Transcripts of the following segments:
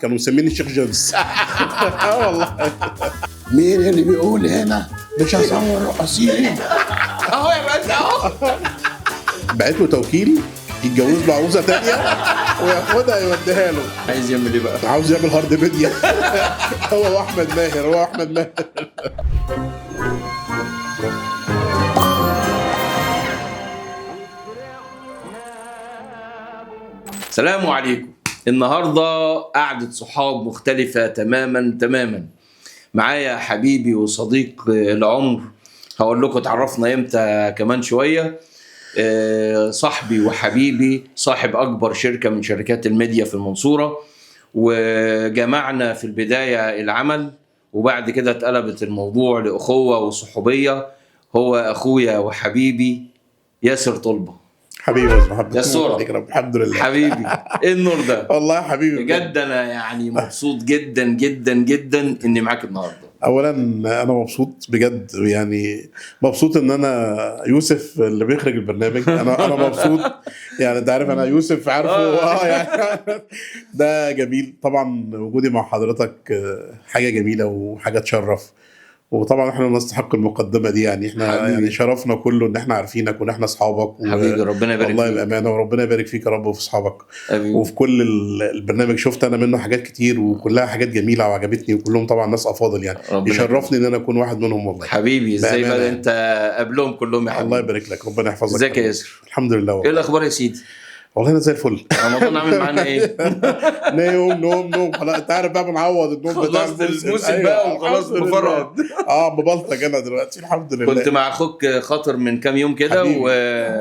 كانوا مسميني الشيخ جيمس. والله. مين اللي بيقول هنا مش هصور رقاصين؟ اهو يا باشا اهو. بعت له توكيل يتجوز له عروسه تانية وياخدها يوديها له. عايز يعمل ايه بقى؟ عاوز يعمل هارد ميديا. هو احمد ماهر. السلام عليكم. النهارده قعدة صحاب مختلفة تماما. معايا حبيبي وصديق العمر، هقول لكم اتعرفنا امتى كمان شوية. صاحبي وحبيبي، صاحب اكبر شركة من شركات الميديا في المنصورة، وجمعنا في البداية العمل، وبعد كده اتقلبت الموضوع لأخوة وصحوبية. هو اخويا وحبيبي ياسر طلبة. حبيبي يا محمد. يا صورة. الحمد لله حبيبي، ايه النور ده؟ والله يا حبيبي بجد انا يعني مبسوط جدا اني معاك النهارده. اولا انا مبسوط بجد، يعني مبسوط ان انا يوسف اللي بيخرج البرنامج. انا مبسوط، يعني انت عارف انا يوسف عارفه. يعني ده جميل طبعا. وجودي مع حضرتك حاجه جميله وحاجه تشرف، وطبعا احنا نستحق المقدمه دي. يعني احنا حبيبي. يعني شرفنا كله ان احنا عارفينك وان احنا اصحابك. حبيبي ربنا يبارك والله فيك. الامانه، وربنا يبارك فيك يا رب وفي اصحابك. حبيبي. وفي كل البرنامج شفت انا منه حاجات كتير، وكلها حاجات جميله وعجبتني، وكلهم طبعا ناس افاضل. يعني ربنا يشرفني ان انا اكون واحد منهم والله. حبيبي ازاي بأمانة بقى يعني. انت قبلهم كلهم يا حبيبي. الله يبارك لك، ربنا يحفظك. ازيك يا ياسر؟ الحمد لله ايه والله. الاخبار يا سيدي؟ والله انا زي الفل. رمضان عامل معانا ايه؟ نوم خلاص. انت عارف بقى بنعوض النوم بتاع خلصت الموسم بقى وخلاص الحمد لله. بفرغ. ببلطج انا دلوقتي الحمد لله. كنت مع اخوك خاطر من كام يوم كده حبيبي.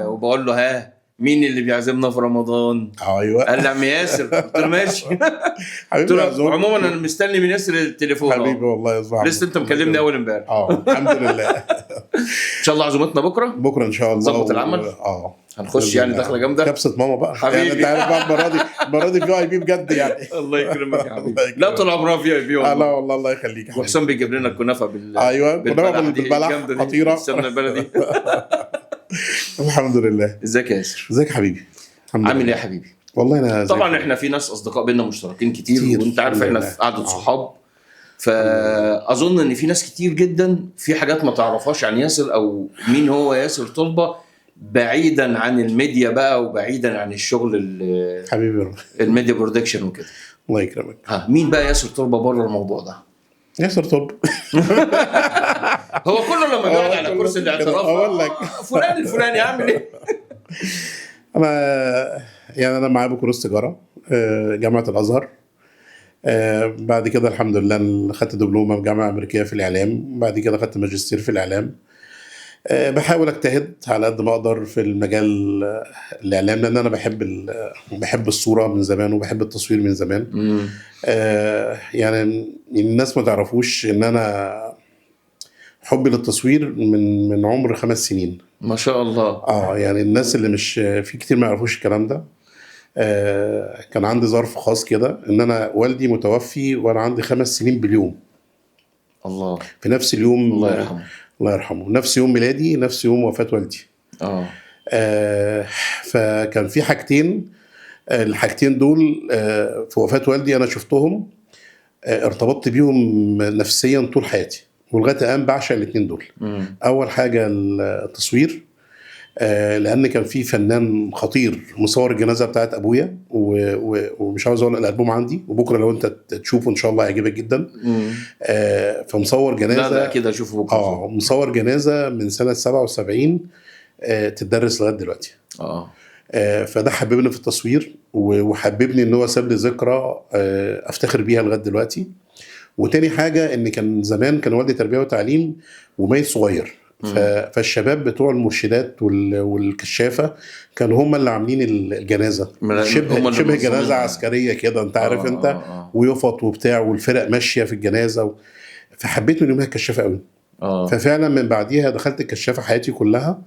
وبقول له ها مين اللي بيعزمنا في رمضان؟ ايوه قال لي عم ياسر. قلت له ماشي. قلت حبيبي يا له زوج. عموما انا مستني من ياسر التليفون أهو. حبيبي والله يا زوج. لسه انت مكلمني اول امبارح. الحمد لله. ان شاء الله عزومتنا بكره. بكره ان شاء الله. نظبط العمل؟ هنخش يعني دخله جامده. كبسه ماما بقى. حبيبي. يعني انت عارف بقى المره دي في اي بي بجد يعني. الله يكرمك يا حبيبي. الله يكرمك. لا طول عمرها فيها في لا والله الله يخليك يا حبيبي. وحسام بيجيب لنا الكنافه ايوه كنافه دي بالبلح الجامدة دي، خطيره. السمنه البلدي. الحمد لله. ازيك يا ياسر؟ ازيك يا حبيبي؟ الحمد عامل لله. ايه يا حبيبي؟ والله انا طبعا احنا في ناس اصدقاء بينا مشتركين كتير وانت عارف الحمد احنا لله. في قعده صحاب، فاظن ان في ناس كتير جدا في حاجات ما تعرفهاش عن ياسر او مين هو ياسر طلبة، بعيدا عن الميديا بقى وبعيدا عن الشغل حبيبي الميديا برودكشن وكده. الله يكرمك. مين بقى ياسر طلبة بره الموضوع ده؟ ياسر طب. هو كله لما بيقعد على كرسي الاعتراف اقول لك فلان الفلاني عامل ايه؟ انا معايا بكالوريوس تجاره جامعه الازهر. بعد كده الحمد لله خدت دبلومه في جامعه امريكيه في الاعلام، بعد كده خدت ماجستير في الاعلام. بحاول اجتهد على قد ما اقدر في المجال الاعلام، لان انا بحب الصوره من زمان وبحب التصوير من زمان. يعني الناس ما تعرفوش ان انا حبي للتصوير من عمر 5 سنين. ما شاء الله. يعني الناس اللي مش في كتير ما يعرفوش الكلام ده. كان عندي ظرف خاص كده، ان انا والدي متوفي وانا عندي 5 سنين باليوم. الله. في نفس اليوم. الله يرحمه. الله يرحمه. نفس يوم ميلادي، نفس يوم وفاة والدي. فكان في حاجتين، الحاجتين دول في وفاة والدي انا شفتهم، ارتبطت بيهم نفسيا طول حياتي، ولغايه الان بعشق الاثنين دول. اول حاجه التصوير، لان كان في فنان خطير مصور الجنازه بتاعت ابويا، ومش عاوز اقول الالبوم عندي، وبكره لو انت تشوفه ان شاء الله هيعجبك جدا. فمصور جنازه. لا اكيد اشوفه بكره. مصور جنازه من سنه 77 تدرس لغايه دلوقتي. فده حببني في التصوير، وحببني ان هو ساب لي ذكرى افتخر بيها لغايه دلوقتي. وتاني حاجه ان كان زمان كان والدي تربيه وتعليم وميت صغير، فالشباب بتوع المرشدات والكشافه كانوا هم اللي عاملين الجنازه، شبه جنازه عسكريه كده، انت عارف انت. ويفط وبتاع والفرق ماشيه في الجنازه فحبيت من يومها الكشافه قوي. ففعلا من بعديها دخلت الكشافه حياتي كلها،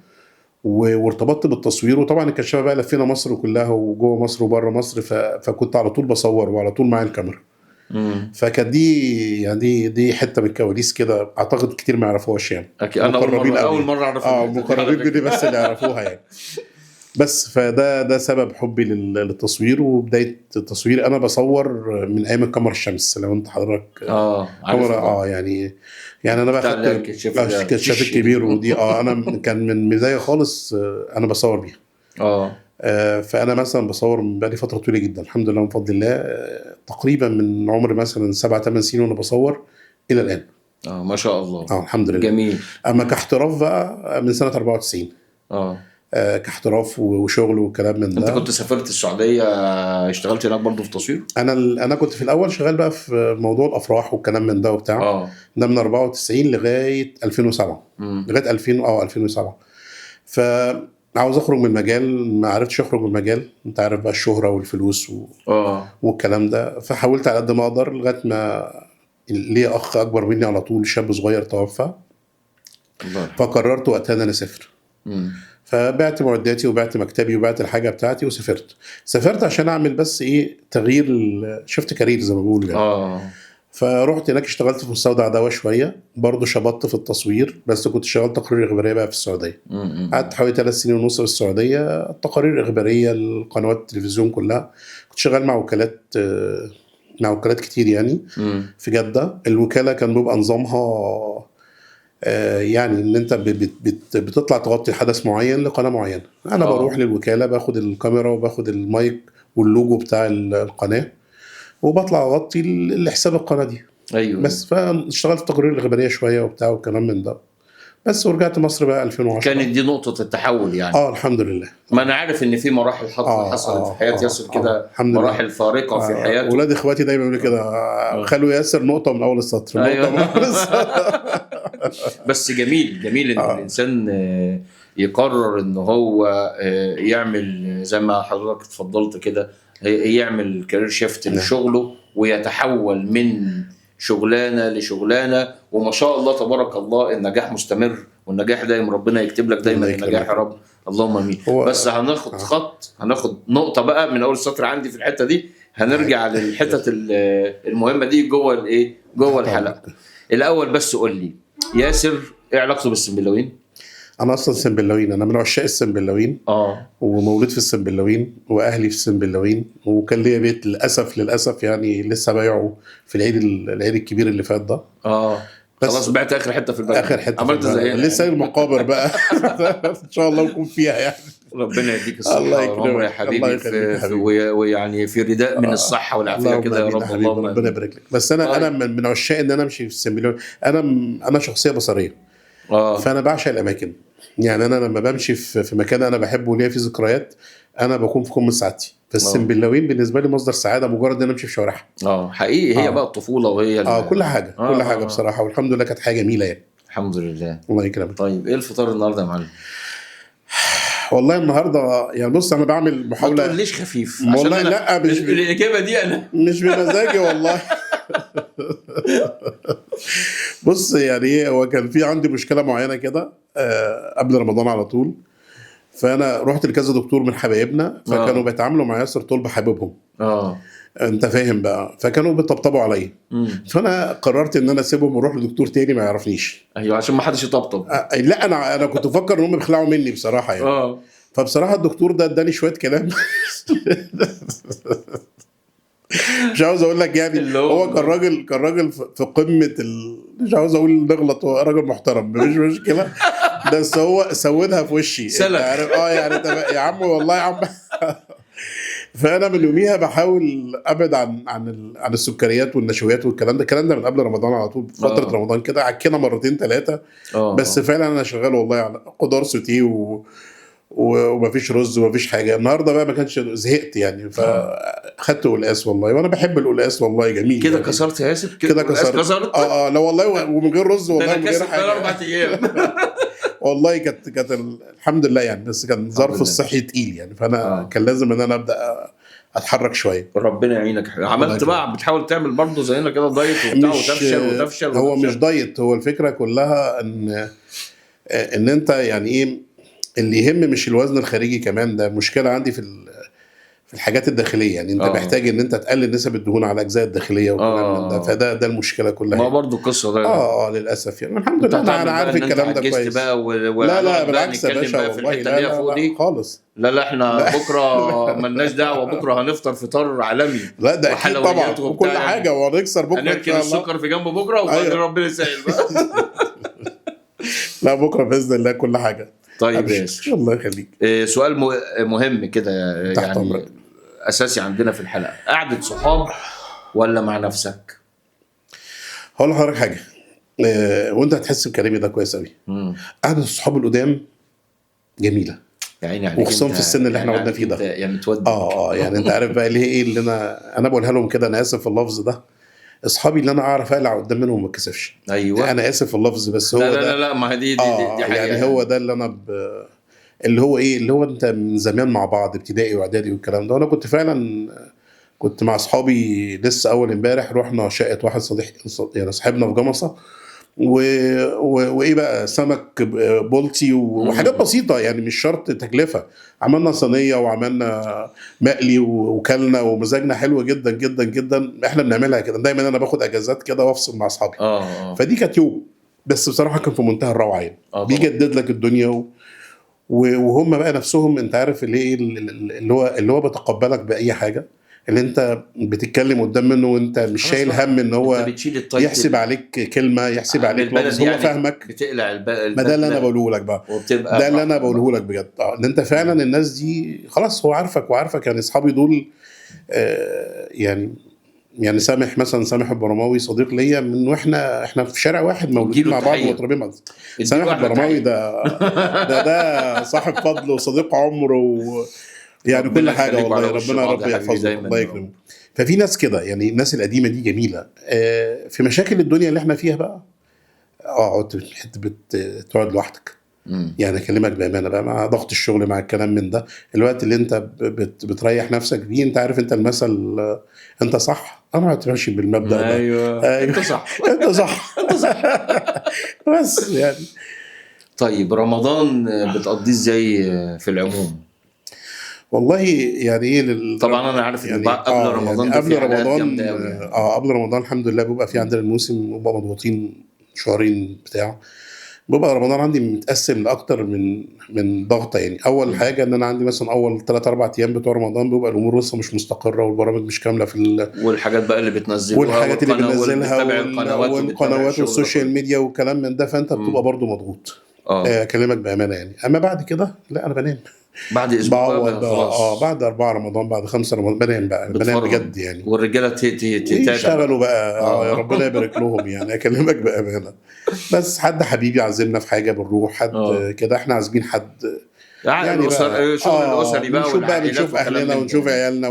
وارتبطت بالتصوير. وطبعا الكشافه بقى لفينا مصر كلها وجوه مصر وبره مصر، فكنت على طول بصور وعلى طول معايا الكاميرا. فكانت دي يعني دي حته من الكواليس كده، اعتقد كتير ما يعرفوهاش يعني. اكيد انا اول مره اعرفها. مقربين مني بس اللي يعرفوها يعني. بس فده سبب حبي للتصوير وبدايه التصوير. انا بصور من ايام الكاميرا الشمس، لو انت حضرتك كاميرا يعني انا بقى بتاع خدت الكشاف الكبير ودي انا كان من البدايه خالص انا بصور بيها. فانا مثلا بصور من بقالي فتره طويله جدا الحمد لله من فضل الله، تقريبا من عمر مثلا 7-8 سنين وانا بصور الى الان. ما شاء الله. الحمد لله. جميل. اما كاحتراف بقى من سنه 94. كاحتراف وشغل وكلام من ده. انت كنت سافرت السعوديه اشتغلت هناك برضه في التصوير؟ انا كنت في الاول شغال بقى في موضوع الافراح والكلام من ده وبتاع. ده من 94 لغايه 2007. لغايه 2007. عاوز اخرج من المجال، ما عرفتش اخرج من المجال، انت عارف بقى الشهرة والفلوس والكلام ده. فحاولت على قد ما اقدر لغايه ما ليه اخ اكبر مني على طول شاب صغير توفى. فقررت وقتها ان انا اسافر. فبعت معداتي وبعت مكتبي وبعت الحاجه بتاعتي سافرت عشان اعمل بس تغيير شفت كارير زي ما بقول يعني. فرحت هناك اشتغلت في مستودع دواء شويه، برضه شبطت في التصوير، بس كنت شغال تقارير اخباريه بقى في السعوديه. قعدت حوالي 3 سنين ونص في السعوديه، التقارير الاخباريه القنوات التلفزيون كلها. كنت شغال مع وكالات كتير يعني. في جده الوكاله كان بيبقى نظامها يعني ان انت بتطلع تغطي حدث معين لقناه معينه. انا بروح للوكاله باخد الكاميرا وباخد المايك واللوجو بتاع القناه وبطلع اغطي لحساب القناه دي. ايوه. بس فاشتغلت تقارير الاخباريه شويه وبتاع والكلام من ده بس، ورجعت مصر بقى 2010. كانت دي نقطه التحول يعني. الحمد لله. ما انا عارف ان في مراحل حصلت في حياه ياسر كده، مراحل فارقه في حياته. ولاد اخواتي دايما بيقولوا كده خلوا ياسر نقطه من اول السطر. أيوة. نقطه من اول السطر. بس جميل ان الانسان يقرر ان هو يعمل زي ما حضرتك اتفضلت كده، يعمل كارير شيفت لشغله ويتحول من شغلانه لشغلانه. وما شاء الله تبارك الله النجاح مستمر، والنجاح دايما ربنا يكتب لك دايما النجاح يا رب، اللهم امين. بس هناخد نقطه بقى من اول السطر عندي في الحته دي، هنرجع للحته المهمه دي جوه الحلقه. الاول بس قول لي ياسر ايه علاقته بالسنبلاوين؟ انا اصلا سنبلاوين، انا من عشاق السنبلاوين. ومولود في السنبلاوين واهلي في السنبلاوين، وكان ليا بيت للاسف يعني لسه بايعه في العيد الكبير اللي فات ده. خلاص بعت اخر حته في البلد. اخر حته عملت زي لسه المقابر بقى. ان شاء الله نكون فيها يعني. ربنا يديك الصحه والعمر يا حبيبي، ويعني في رداء من الصحه والعافيه كده يا رب. اللهم ربنا يبارك لك. بس انا من عشاق ان انا امشي في السنبلاوين. انا شخصيه بصريه. فانا بعشق الاماكن يعني. انا لما بمشي في مكان انا بحبه وليا فيه ذكريات، انا بكون في قمه سعادتي. فالسنبلاوين بالنسبه لي مصدر سعاده مجرد ان انا امشي في شوارعها. حقيقي هي بقى الطفوله وهي كل حاجه كل حاجه بصراحه، والحمد لله كانت حاجه جميله يعني. الحمد لله. الله يكرمك. طيب ايه الفطار النهارده يا معلم؟ والله النهارده يعني بص انا بعمل محاوله. ما تقوليش خفيف والله لا مش الاجابه دي انا مش بمزاجي والله. بص يعني هو كان في عندي مشكله معينه كده قبل رمضان على طول. فانا رحت لكذا دكتور من حبايبنا، فكانوا بيتعاملوا مع ياسر طلبة حبيبهم. انت فاهم بقى، فكانوا بيطبطبوا عليا. فانا قررت ان انا اسيبهم واروح لدكتور تاني ما يعرفنيش. ايوه عشان ما حدش يطبطب. لا انا كنت بفكر ان هم بيخلعوا مني بصراحه يعني. فبصراحه الدكتور ده اداني شويه كلام. مش عاوز اقول لك يعني هو كان راجل في قمه مش عاوز اقول نغلط، هو راجل محترم مش مشكله. بس هو سودها في وشي عارف. يعني يا عم والله يا عم. فانا من يوميها بحاول ابعد عن السكريات والنشويات والكلام ده. الكلام ده من قبل رمضان على طول، فتره رمضان كده عكينا 2-3 مرات. بس فعلا انا شغال والله على خضار سوتيه ومفيش رز ومفيش حاجه. النهارده بقى ما كانش زهقت يعني، فاخدت قلقاس والله، وانا بحب القلقاس والله جميل كده يعني. كسرت يا ياسر كده كسرت. لا والله ومن غير رز والله من غير حاجه. 4 ايام. والله كانت الحمد لله يعني. بس كان ظرف الصحي تقيل يعني، فانا كان لازم ان انا ابدا اتحرك شويه. ربنا يعينك. عملت بقى بتحاول تعمل برضه زينا كده دايت وبتاع وتفشل هو مش دايت، هو الفكره كلها ان انت يعني ايه اللي يهم مش الوزن الخارجي كمان. ده مشكله عندي في الحاجات الداخليه، يعني انت محتاج ان انت تقلل نسب الدهون على الاجزاء الداخليه والكلام من ده، فده المشكله كلها. ما برضه القصه ده للاسف يعني. الحمد لله انا عارف الكلام ده كويس. بقى لا بالعكس يا باشا والله، لا خالص. لا احنا بكره ملناش دعوه، بكره هنفطر فطار عالمي. لا ده اكيد طبعا، وكل حاجه، وهنكسر بكره هنركن السكر في جنب بكره، وبعدين ربنا يسهل بقى. لا بكره باذن الله كل حاجه. طيب ياسر، الله يخليك. سؤال مهم كده يعني اساسي عندنا في الحلقه، قعده صحاب ولا مع نفسك؟ هقول لحضرتك حاجه، وانت هتحس بكلامي ده كويس قوي. قعده الصحاب القدام جميله يعني، وخصوصا في السن اللي احنا قعدنا فيه ده يعني متودي. يعني انت عارف بقى اللي هي ايه اللي انا بقولها لهم كده، انا اسف في اللفظ ده، اصحابي اللي انا اعرف اقلع قدام منهم ما اتكسفش. ايوه انا اسف في اللفظ، بس هو ده. لا ما دي حاجه يعني هو ده اللي انا اللي هو ايه، اللي هو انت من زمان مع بعض ابتدائي واعدادي والكلام ده. وانا كنت فعلا كنت مع اصحابي لسه اول امبارح رحنا شقه واحد صديق يعني صاحبنا في جمصه، وايه بقى سمك بولتي وحاجات بسيطه يعني مش شرط تكلفه. عملنا صينيه وعملنا مقلي وكلنا ومزاجنا حلو جدا جدا جدا. احنا بنعملها كده دايما، انا باخد اجازات كده وافصل مع اصحابي. فدي كانت يوم، بس بصراحه كان في منتهى الروعه يعني. بيجدد لك الدنيا وهم بقى نفسهم انت عارف اللي هو بيتقبلك باي حاجه، اللي انت بتتكلم قدام منه وانت مش شايل هم ان هو يحسب عليك كلمه، يحسب عليك لفظ، هو فاهمك. بتقلع ما ده اللي انا بقوله لك بقى، ده اللي انا بقوله لك بجد. ان انت فعلا الناس دي خلاص هو عارفك يعني. اصحابي دول يعني سامح مثلا، سامح البرماوي صديق ليا من واحنا في شارع واحد مولودين مع بعض ومتربيين مع بعض. سامح البرماوي ده صاحب فضل وصديق عمر يعني كل حاجه والله. ربنا يحفظه، الله يكرمه. ففي ناس كده يعني، الناس القديمه دي جميله. في مشاكل الدنيا اللي احنا فيها بقى اقعد تقعد لوحدك. يعني اكلمك بامانه بقى، مع ضغط الشغل مع الكلام من ده، الوقت اللي انت بتريح نفسك فيه. انت عارف انت المثل، انت صح انا هتمشي بالمبدا ده. ايوه انت صح انت صح بس يعني. طيب رمضان بتقضيه ازاي في العموم؟ والله يعني ايه طبعا انا عارف ان قبل رمضان يعني قبل رمضان قبل رمضان الحمد لله بيبقى في عندنا الموسم، وبقى مضغوطين شهرين بتاع. بيبقى رمضان عندي متقسم لاكتر من ضغطه يعني. اول حاجه ان انا عندي مثلا اول 3-4 ايام بتوع رمضان بيبقى الامور لسه مش مستقره والبرامج مش كامله في والحاجات بقى اللي بتنزلها والحاجات اللي بننزلها والقنوات والسوشيال ميديا والكلام من ده، فانت بتبقى برضو مضغوط. اكلمك بامانه يعني. اما بعد كده لا انا بنام بعد اسبوع خلاص. بعد 4 رمضان بعد 5 رمضان بنام بقى، بنام بجد يعني. والرجاله يشتغلوا بقى يا ربنا يبارك لهم يعني. اكلمك بامانه. بس حد حبيبي عزمنا في حاجه بنروح، حد كده احنا عازمين حد يعني بقى شغل الاسري بقى بنشوف اهلنا ونشوف عيالنا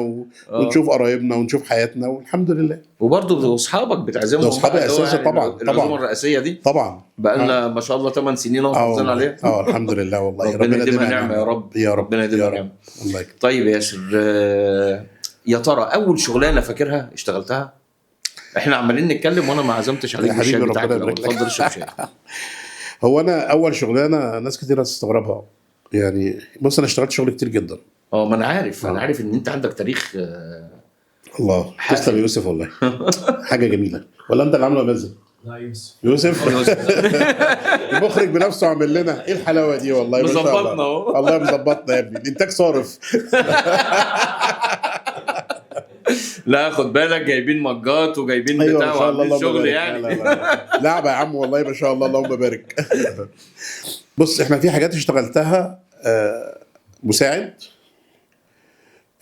ونشوف قرايبنا ونشوف حياتنا والحمد لله. وبرضه اصحابك بتعزمهم، اصحابي اساسا طبعا العزومه الرئيسيه دي طبعا بقى لنا ما شاء الله 8 سنين اهو حافظين عليها. الحمد لله والله. ربنا يديمها نعمه يا رب. يا رب ربنا يديمها نعمه. الله يكرمك. طيب ياسر، يا ترى اول شغلانه فاكرها اشتغلتها؟ احنا عمالين نتكلم وانا ما عزمتش عليك بالشاي بتاعك. اتفضل اشرب شاي. هو انا اول شغلانه ناس كتير هتستغربها يعني. بص انا اشتغلت شغل كتير جدا. ما انا عارف انا عارف ان انت عندك تاريخ. الله تسلم يا يوسف والله. حاجه جميله. ولا انت اللي عامله يا مازن؟ لا يوسف المخرج بنفسه عامل لنا ايه الحلاوه دي والله. مظبطنا اهو. الله مظبطنا يا ابني. الانتاج صارف. لا خد بالك جايبين مجات وجايبين بتاع وعاملين شغل يعني. لا يا عم والله ما شاء الله اللهم بارك. بص احنا في حاجات اشتغلتها مساعد،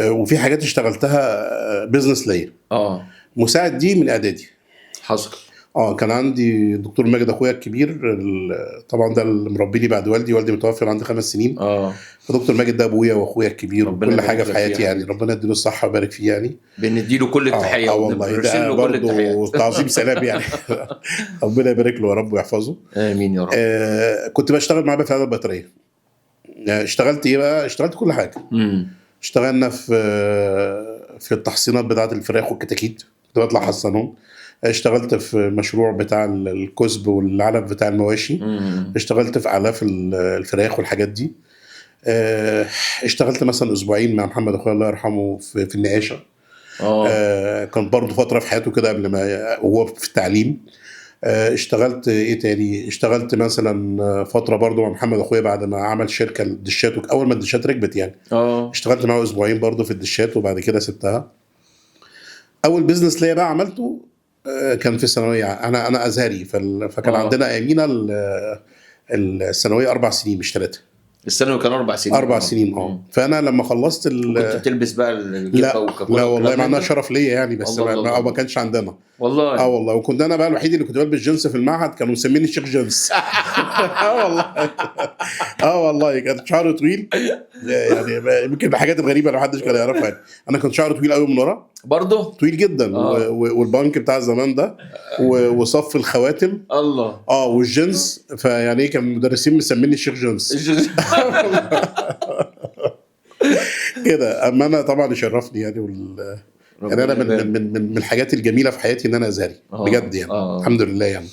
وفي حاجات اشتغلتها بيزنس ليا. مساعد دي من اعدادي حصل. كان عندي دكتور ماجد اخويا الكبير، طبعا ده اللي مربيني بعد والدي متوفي عندي 5 سنين. فدكتور ماجد ده ابويا واخويا الكبير وكل حاجه في حياتي يعني. ربنا يديله الصحه ويبارك فيه يعني. بنديله كل التحيه والله ده برضه تعظيم سلام يعني. ربنا يبارك له يا رب ويحفظه. امين يا رب. كنت بشتغل معاه في عدد البطاريه. اشتغلت ايه بقى؟ اشتغلت كل حاجه. اشتغلنا في التحصينات بتاعه الفراخ والكتاكيت، كنت بطلع حصنهم. اشتغلت في مشروع بتاع الكسب والعلف بتاع المواشي. اشتغلت في اعلاف الفراخ والحاجات دي. اشتغلت مثلا اسبوعين مع محمد اخويا الله يرحمه في النقاشه. كان برضه فتره في حياته كده قبل ما وهو في التعليم. اشتغلت ايه تاني، اشتغلت مثلا فتره برضه مع محمد اخويا بعد ما عمل شركه الدشات، اول ما الدشات ركبت يعني. اشتغلت معاه اسبوعين برضه في الدشات وبعد كده سبتها. اول بيزنس ليا بقى عملته كان في الثانويه. انا ازهري، فكان عندنا ايامينا الثانويه 4 سنين مش 3. الثانوي كان 4 سنين. 4 سنين فانا لما خلصت كنت بتلبس بقى لا والله مع انها شرف ليا يعني، بس ما كانش عندنا والله. والله. وكنت انا بقى الوحيد اللي كنت بلبس جينز في المعهد، كانوا مسميني الشيخ جينز. والله. والله كان شعري طويل يعني، يمكن الحاجات الغريبه اللي محدش كان يعرفها يعني. انا كنت شعري طويل قوي من ورا برضه طويل جدا. والبنك بتاع زمان ده وصف الخواتم الله والجينز، فيعني كان المدرسين مسميني الشيخ جينز. كده. اما انا طبعا يشرفني يعني يعني انا من الحاجات الجميله في حياتي ان انا ازهري بجد يعني. الحمد لله يعني.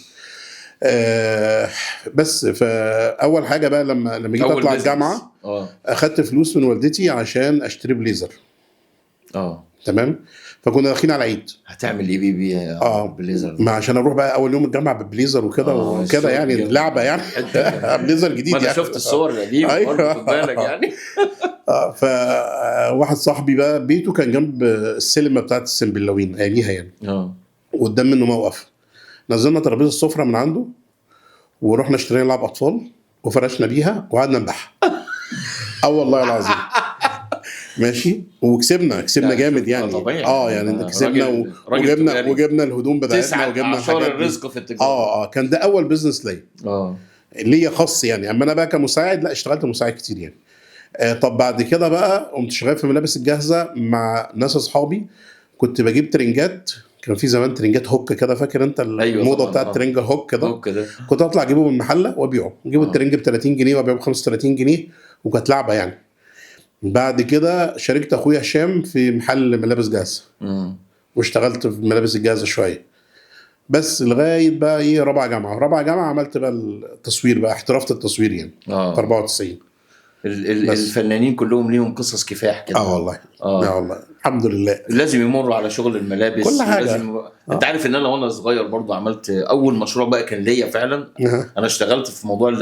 بس فاول حاجه بقى لما جيت اطلع الجامعه اخدت فلوس من والدتي عشان اشتري بليزر. تمام. فكنا داخلين على العيد. هتعمل ايه بيه بليزر؟ ما عشان اروح بقى اول يوم الجامعه بالبليزر وكده وكده يعني لعبه يعني. بليزر جديد يعني. انا شفت الصور القديمه برضه خد بالك يعني. فواحد صاحبي بقى بيته كان جنب السينما بتاعت السنبلاوين اياميها يعني. وقدام منه موقف. نزلنا ترابيزه السفره من عنده ورحنا اشترينا لعب اطفال وفرشنا بيها وقعدنا نبيعها. والله العظيم. ماشي. وكسبنا جامد يعني. يعني كسبنا وجبنا الهدوم بتاعتنا وجبنا حاجات الرزق في التجاره. كان ده اول بيزنس ليا. ليا خاص يعني. اما انا بقى كمساعد لا اشتغلت مساعد كتير يعني. طب بعد كده بقى قمت شغال في ملابس الجاهزه مع ناس اصحابي. كنت بجيب ترنجات. كان في زمان ترنجات هوك كده، فاكر انت الموضه بتاعت الترنج هوك ده؟ كنت اطلع اجيبه من المحله وابيعه. اجيب الترنج ب 30 جنيه وابيعه ب 35 جنيه وكانت لعبه يعني. بعد كده شاركت اخويا هشام في محل ملابس جاهزه. واشتغلت في ملابس الجاهزه شويه بس لغايه بقى ايه رابعه جامعه عملت بقى التصوير بقى، احترفت التصوير يعني. في 94. الفنانين كلهم ليهم قصص كفاح كده. والله. والله الحمد لله. لازم يمروا على شغل الملابس كل حاجه. انت عارف ان انا وانا صغير برضو عملت اول مشروع بقى كان ليا فعلا. انا اشتغلت في موضوع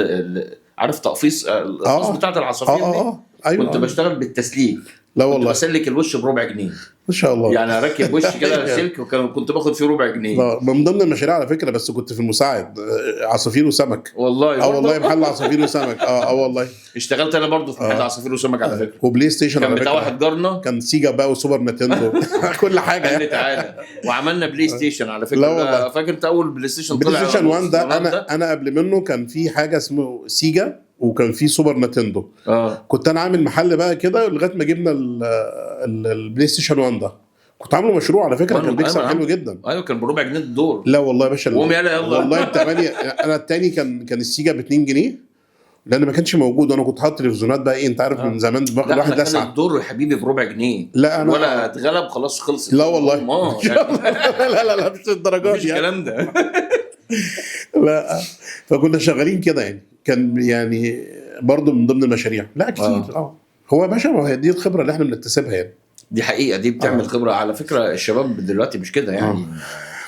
عارف تقفيص القصص بتاعت العصافير دي. أيوة. كنت بشتغل بالتسليك. لا والله. كنت بسلك الوش بربع جنيه ما شاء الله. يعني اركب وش كده سلك وكنت باخد فيه ربع جنيه. من ضمن المشاريع على فكره، بس كنت في المساعد عصافير وسمك. والله والله محل عصافير وسمك. والله اشتغلت انا برضو في محل عصافير وسمك على فكره. وبلاي ستيشن كان بتاع واحد جارنا كان سيجا بقى وسوبر نينتندو. كل حاجه يعني. تعالى وعملنا بلاي ستيشن على فكره. لا والله. فاكر انت اول بلاي ستيشن طلع؟ بلاي ستيشن 1 ده انا قبل منه كان في حاجه اسمه سيجا وكان في سوبر نينتندو. كنت انا عامل محل بقى كده لغايه ما جبنا البلاي ستيشن 1 ده. كنت عامله مشروع على فكره كان بيكسب حلو جدا. ايوه كان بربع جنيه الدور. لا والله يا باشا. يلا والله انا الثاني كان السيجا ب 2 جنيه لان ما كانش موجود وانا كنت حاطط تلفزيونات بقى انت عارف من زمان باخد واحد لسعه. الدور يا حبيبي بربع جنيه. لا انا ولا اتغلب خلاص خلصت. لا والله. لا مش الدرجات مش الكلام ده. لا فكنا شغالين كده يعني. كان يعني برضو من ضمن المشاريع. لا كتير. هو يا باشا ما هي دي الخبره اللي احنا بنكتسبها يعني. دي حقيقه دي بتعمل خبره على فكره. الشباب دلوقتي مش كده يعني.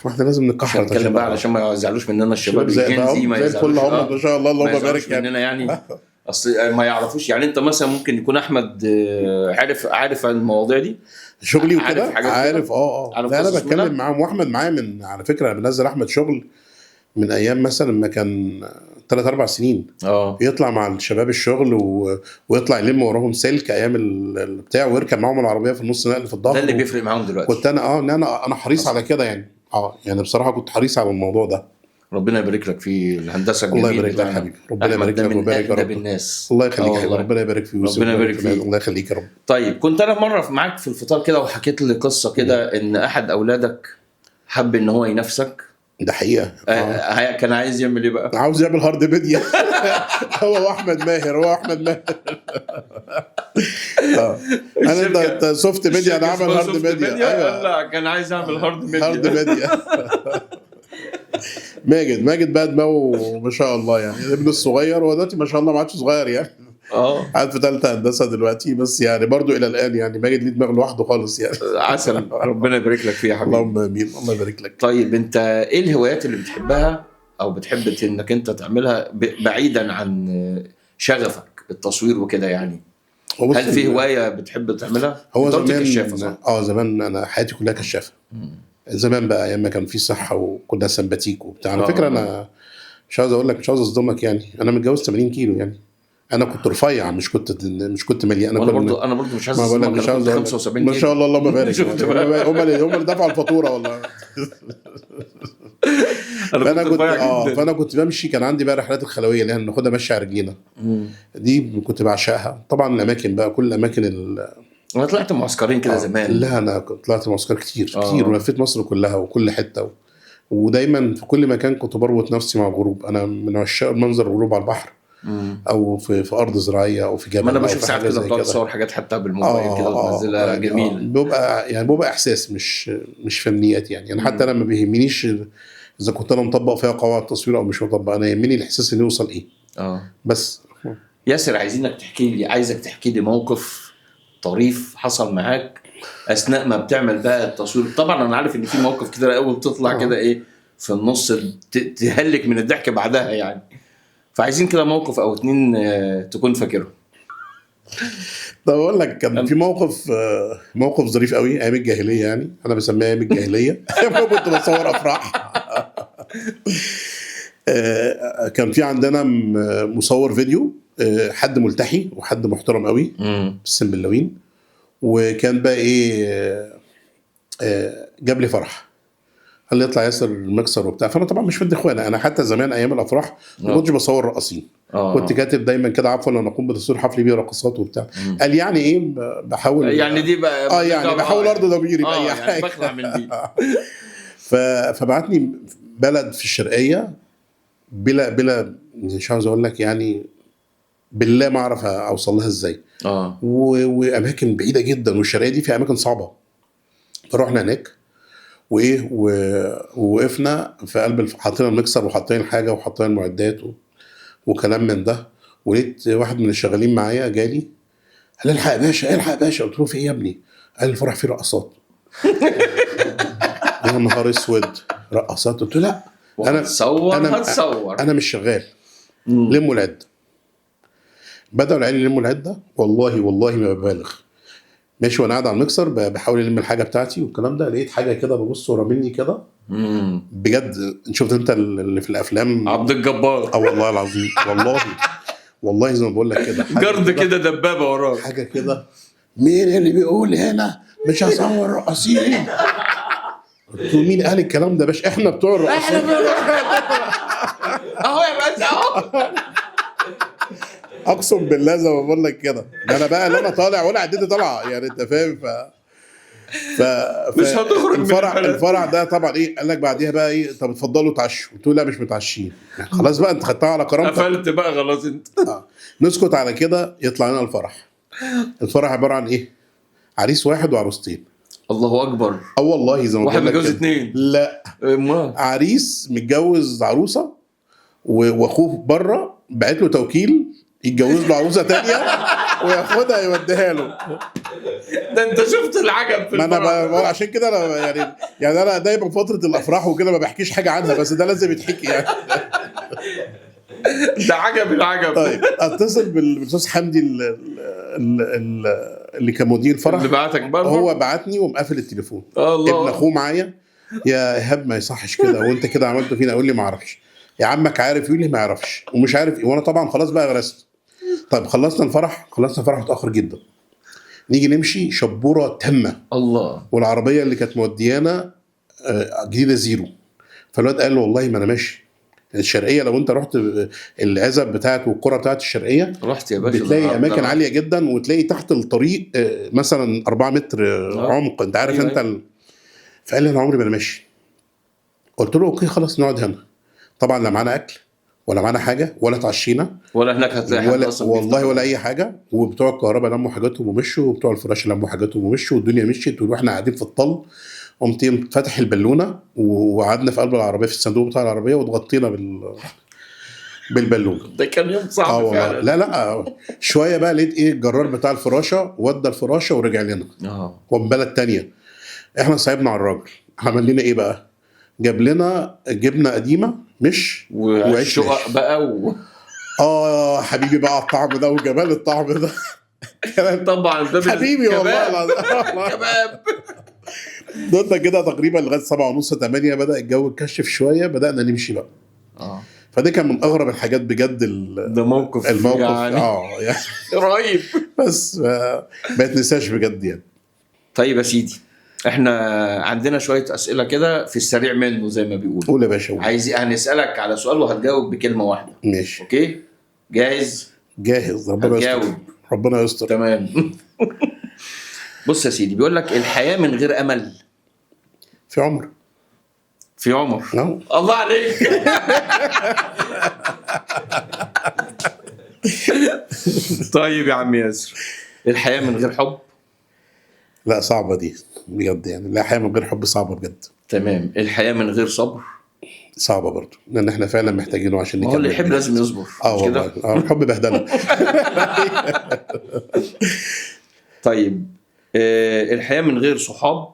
ما احنا لازم نكحر نتكلم بقى علشان ما يزعلوش مننا الشباب زي ما يزعلوش. ما شاء الله اللهم بارك يعني. اصل ما يعرفوش يعني. انت مثلا ممكن يكون احمد عارف المواضيع دي شغلي وكده عارف. انا بتكلم معاهم واحمد معايا من على فكره بنزل احمد شغل من ايام مثلا ما كان 3-4 سنين. يطلع مع الشباب الشغل ويطلع يلم وراهم سلك ايام البتاع ويركب معاهم العربيه في النص نقل في الظهر. ده اللي بيفرق معاهم دلوقتي. كنت انا حريص على كده يعني. يعني بصراحه كنت حريص على الموضوع ده. ربنا يبارك لك في الهندسه الجميله. الله يبارك لك يا حبيبي. ربنا يبارك لك ويبارك يا رب الناس. الله يخليك يا ربنا يبارك فيك. ربنا يبارك فيك. الله يخليك يا رب. طيب كنت انا مره معاك في الفطار كده وحكيت لي قصه كده ان احد اولادك حب ان هو ينافسك. ده حقيقه. كان عايز يعمل ايه بقى؟ عاوز يعمل هارد ميديا. هو احمد ماهر. انت سوفت ميديا انا عامل هارد ميديا. لا كان عايز اعمل هارد ميديا. ماجد بقى دماغه ما شاء الله يعني. ابن الصغير هو دلوقتي ما شاء الله ما عادش صغير يعني. قاعد في ثالثه هندسه دلوقتي، بس يعني برضو الى الان يعني ماجد ليه دماغ لوحده خالص يعني. عسل، ربنا يبارك لك فيها يا حبيبي. اللهم امين، الله يبارك لك. طيب انت ايه الهوايات اللي بتحبها او بتحب انك انت تعملها بعيدا عن شغفك التصوير وكده يعني؟ هل في هوايه بتحب تعملها؟ هو انت قلت زمان كشافه صح؟ زمان انا حياتي كلها كشافه. زمان بقى ايام ما كان في صحه وكنا سمباتيك وبتاع. على فكره انا مش عاوز اقول لك، مش عاوز اصدمك يعني، انا متجوز 80 كيلو يعني. انا كنت رفيع، مش كنت مليان. انا برضو مش عايز اصدمك، انا كنت 75 ما شاء الله، اللهم بارك. شفت هم اللي دفعوا الفاتوره والله. فانا كنت بمشي، كان عندي بقى رحلات الخلويه اللي هناخدها ماشي على رجلينا. دي كنت بعشقها طبعا. الاماكن بقى، كل الاماكن انا طلعت معسكرين كده زمان. لا انا طلعت معسكر كتير ولفيت مصر كلها وكل حته ودايما في كل مكان كنت بربط نفسي مع الغروب. انا من عشاق المنظر الغروب على البحر او في ارض زراعيه او في جبل. ما انا بشوف ساعات كده بقعد اصور حاجات حتى بالموبايل كده وبنزلها يعني جميل. بيبقى احساس مش فنيات يعني. انا حتى انا ما بيهمنيش اذا كنت انا مطبق فيها قواعد تصوير او مش مطبق، انا يهمني الاحساس اللي يوصل ايه. بس ياسر، عايزك تحكي لي موقف طريف حصل معاك اثناء ما بتعمل بقى التصوير. طبعا انا عارف ان في موقف كده اول بتطلع كده ايه في النص تهلك من الضحك بعدها يعني، فعايزين كده موقف او اتنين تكون فاكره. طب اقول لك، كان في موقف ظريف قوي ايام الجاهليه يعني، انا بسميها ايام الجاهليه. كنت بصور افراح. كان في عندنا مصور فيديو، حد ملتحي وحد محترم قوي بالسن باللوين، وكان بقى ايه، جاب لي فرح، قال لي اطلع ياسر المكسر وبتاع. فانا طبعا مش فد اخوانا، انا حتى زمان ايام الافراح ما كنتش بصور رقاصين. كنت كاتب دايما كده عفوا انا اقوم بتصوير حفل بيه رقصات وبتاع. قال يعني ايه بحاول يعني دي بقى يعني بحاول ارضي ضميري باي حاجه يعني بخلع من دي. فبعتني بلد في الشرقيه بلا مش عاوز اقول لك يعني، بالله ما اعرف اوصل لها ازاي. واماكن بعيده جدا، والشرقيه دي في اماكن صعبه. فروحنا هناك وايه ووقفنا في قلب حاطين المكسر وحاطين الحاجه وحاطين المعدات وكلام من ده. ولقيت واحد من الشغالين معايا جالي قال لي الحق يا باشا، الحق يا باشا. قلت له في ايه يا ابني؟ قال لي الفرح فيه رقصات. يا نهار اسود، رقصات؟ قلت له لا، انا مش شغال، لموا العده. بدأوا العيال يلموا العده، والله ما ببالغ. ماشي وانا قاعد على المكسر بحاول الم الحاجه بتاعتي والكلام ده، لقيت حاجه كده ببص ورا مني كده بجد. شفت انت اللي في الافلام عبد الجبار؟ والله العظيم، والله زي ما بقول لك كده، جرد كده دبابه وراك حاجه كده. مين اللي بيقول هنا مش هصور رقاصين؟ قلت له مين قال الكلام ده؟ باش احنا بتوع الرقاصين. اهو يا باشا اهو. اقسم بالله زي ما بقول لك كده، ده انا بقى انا طالع ولا عدتي طالعه يعني، انت فاهم. مش هتخرج الفرع ده طبعا ايه. قال لك بعديها بقى ايه، طب اتفضلوا اتعشوا. قلت له لا مش متعشين. خلاص بقى انت خدتها على كرامتك، قفلت بقى خلاص انت. نسكت على كده. يطلع لنا الفرح عباره عن ايه؟ عريس واحد وعروستين. الله اكبر. والله زي ما واحد متجوز اتنين؟ لا، عريس متجوز عروسه واخوه بره بعت له توكيل يتجوز له عروسه تانية وياخدها يوديها له. ده انت شفت العجب في الفرح. ما انا عشان كده انا يعني انا دايما فتره الافراح وكده ما بحكيش حاجه عنها، بس ده لازم يتحكي يعني. ده عجب العجب. طيب اتصل بالاستاذ حمدي اللي كان مدير الفرح، اللي بعتك برضه. هو بعتني ومقفل التليفون. الله. ابن اخوه معايا، يا ايهاب ما يصحش كده، وانت كده عملته فينا. اقول لي ما اعرفش. يا عمك عارف؟ يقول لي ما يعرفش ومش عارف ايه. وانا طبعا خلاص بقى غرست. طيب خلصنا الفرح متاخر جدا. نيجي نمشي شبوره تامه. الله. والعربيه اللي كانت موديانا جديده زيرو. فالواد قال له والله ما انا ماشي الشرقيه. لو انت رحت العزب بتاعت والقرى بتاعت الشرقيه، رحت يا باشا، بتلاقي اماكن عاليه جدا، وتلاقي تحت الطريق مثلا 4 متر عمق. انت عارف انت فقال لي انا عمري ما انا ماشي. قلت له اوكي خلاص نقعد هنا. طبعا لا معانا اكل ولا معانا حاجه ولا اتعشينا ولا هناك هتلاقي حد اصلا والله ولا اي حاجه. وبتوع الكهرباء لموا حاجاتهم ومشوا، وبتوع الفراش لموا حاجاتهم ومشوا، والدنيا مشيت واحنا قاعدين في الطل. قمت فاتح البالونه وقعدنا في قلب العربيه في الصندوق بتاع العربيه واتغطينا بالبالونه. ده كان يوم صعب والله. فعلا. لا شويه بقى لقيت ايه الجرار بتاع الفراشه ودى الفراشه ورجع لنا. هو من بلد تانية. احنا صعبنا على الراجل، عمل لنا ايه بقى؟ جاب لنا جبنه قديمه مش والشقق بقى حبيبي بقى الطعم ده وجمال الطعم ده. طبعا ده حبيبي والله العظيم. كباب. ضدنا كده تقريبا لغايه 7:30 8 بدا الجو يتكشف شويه، بدانا نمشي بقى. فده كان من اغرب الحاجات بجد. ده موقف يعني يعني رهيب. بس ما يتنساش بجد يعني. طيب يا سيدي، احنا عندنا شويه اسئله كده في السريع منه زي ما بيقولوا. قول يا باشا. هنسالك على سؤال وهتجاوب بكلمه واحده. ماشي. اوكي جاهز؟ جاهز. ربنا يستر. ربنا يستر. تمام. بص يا سيدي، بيقول لك الحياه من غير امل في عمر. في عمر. no. الله عليك. طيب يا عم ياسر، الحياه من غير حب؟ لا صعبه دي بجد يعني. لا، الحياه من غير حب صعبه بجد. تمام. الحياه من غير صبر؟ صعبه برضو، لان احنا فعلا محتاجينه عشان نكمل. هو اللي يحب لازم يصبر. والله الحب بهدله. طيب الحياه من غير صحاب؟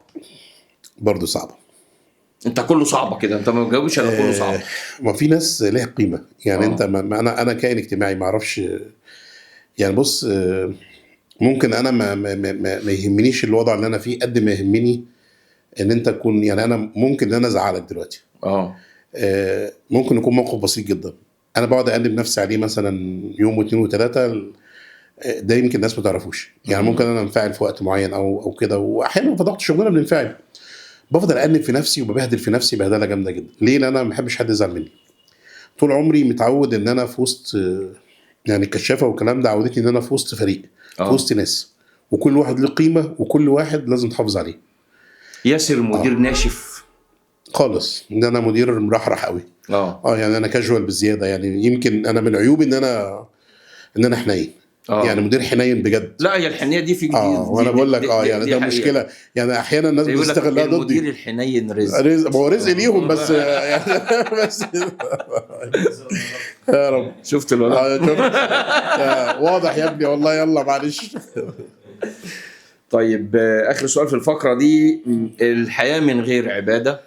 برضو صعبه. انت كله صعبه كده، انت ما بتجاوبش الا كله صعب. ما في ناس ليها قيمه يعني. انت انا كائن اجتماعي، ما اعرفش يعني. بص ممكن انا ما يهمنيش الوضع اللي انا فيه قد ما يهمني ان انت تكون يعني. انا ممكن ان انا ازعلك دلوقتي. ممكن يكون موقف بسيط جدا، انا بقعد اقلب نفسي عليه مثلا يوم واثنين وثلاثه. ده يمكن الناس ما تعرفوش يعني. ممكن انا انفعل في وقت معين او كده، واحيانا في ضغط شغلنا بننفعل. بفضل أأنب في نفسي وببهدل في نفسي بهدله جامده جدا. ليه؟ لان انا ما بحبش حد يزعل مني. طول عمري متعود ان انا في وسط يعني الكشافه والكلام ده عودتني ان انا في وسط فريق. في وسط ناس، وكل واحد له قيمه، وكل واحد لازم تحافظ عليه. ياسر مدير ناشف خالص. ان انا مدير مرحرح قوي. يعني انا كاجوال بزياده يعني. يمكن انا من عيوبي ان انا حنين. يعني مدير حنين بجد. لا هي الحنيه دي في جديد. وانا بقول لك يعني ده مشكله يعني. احيانا الناس بتستغلها ضدي. المدير الحنين رزق. ما هو رزق ليهم بس يعني. بس يا رب. شفت الولد؟ واضح يا ابني والله. يلا معلش. طيب اخر سؤال في الفقره دي، الحياه من غير عباده؟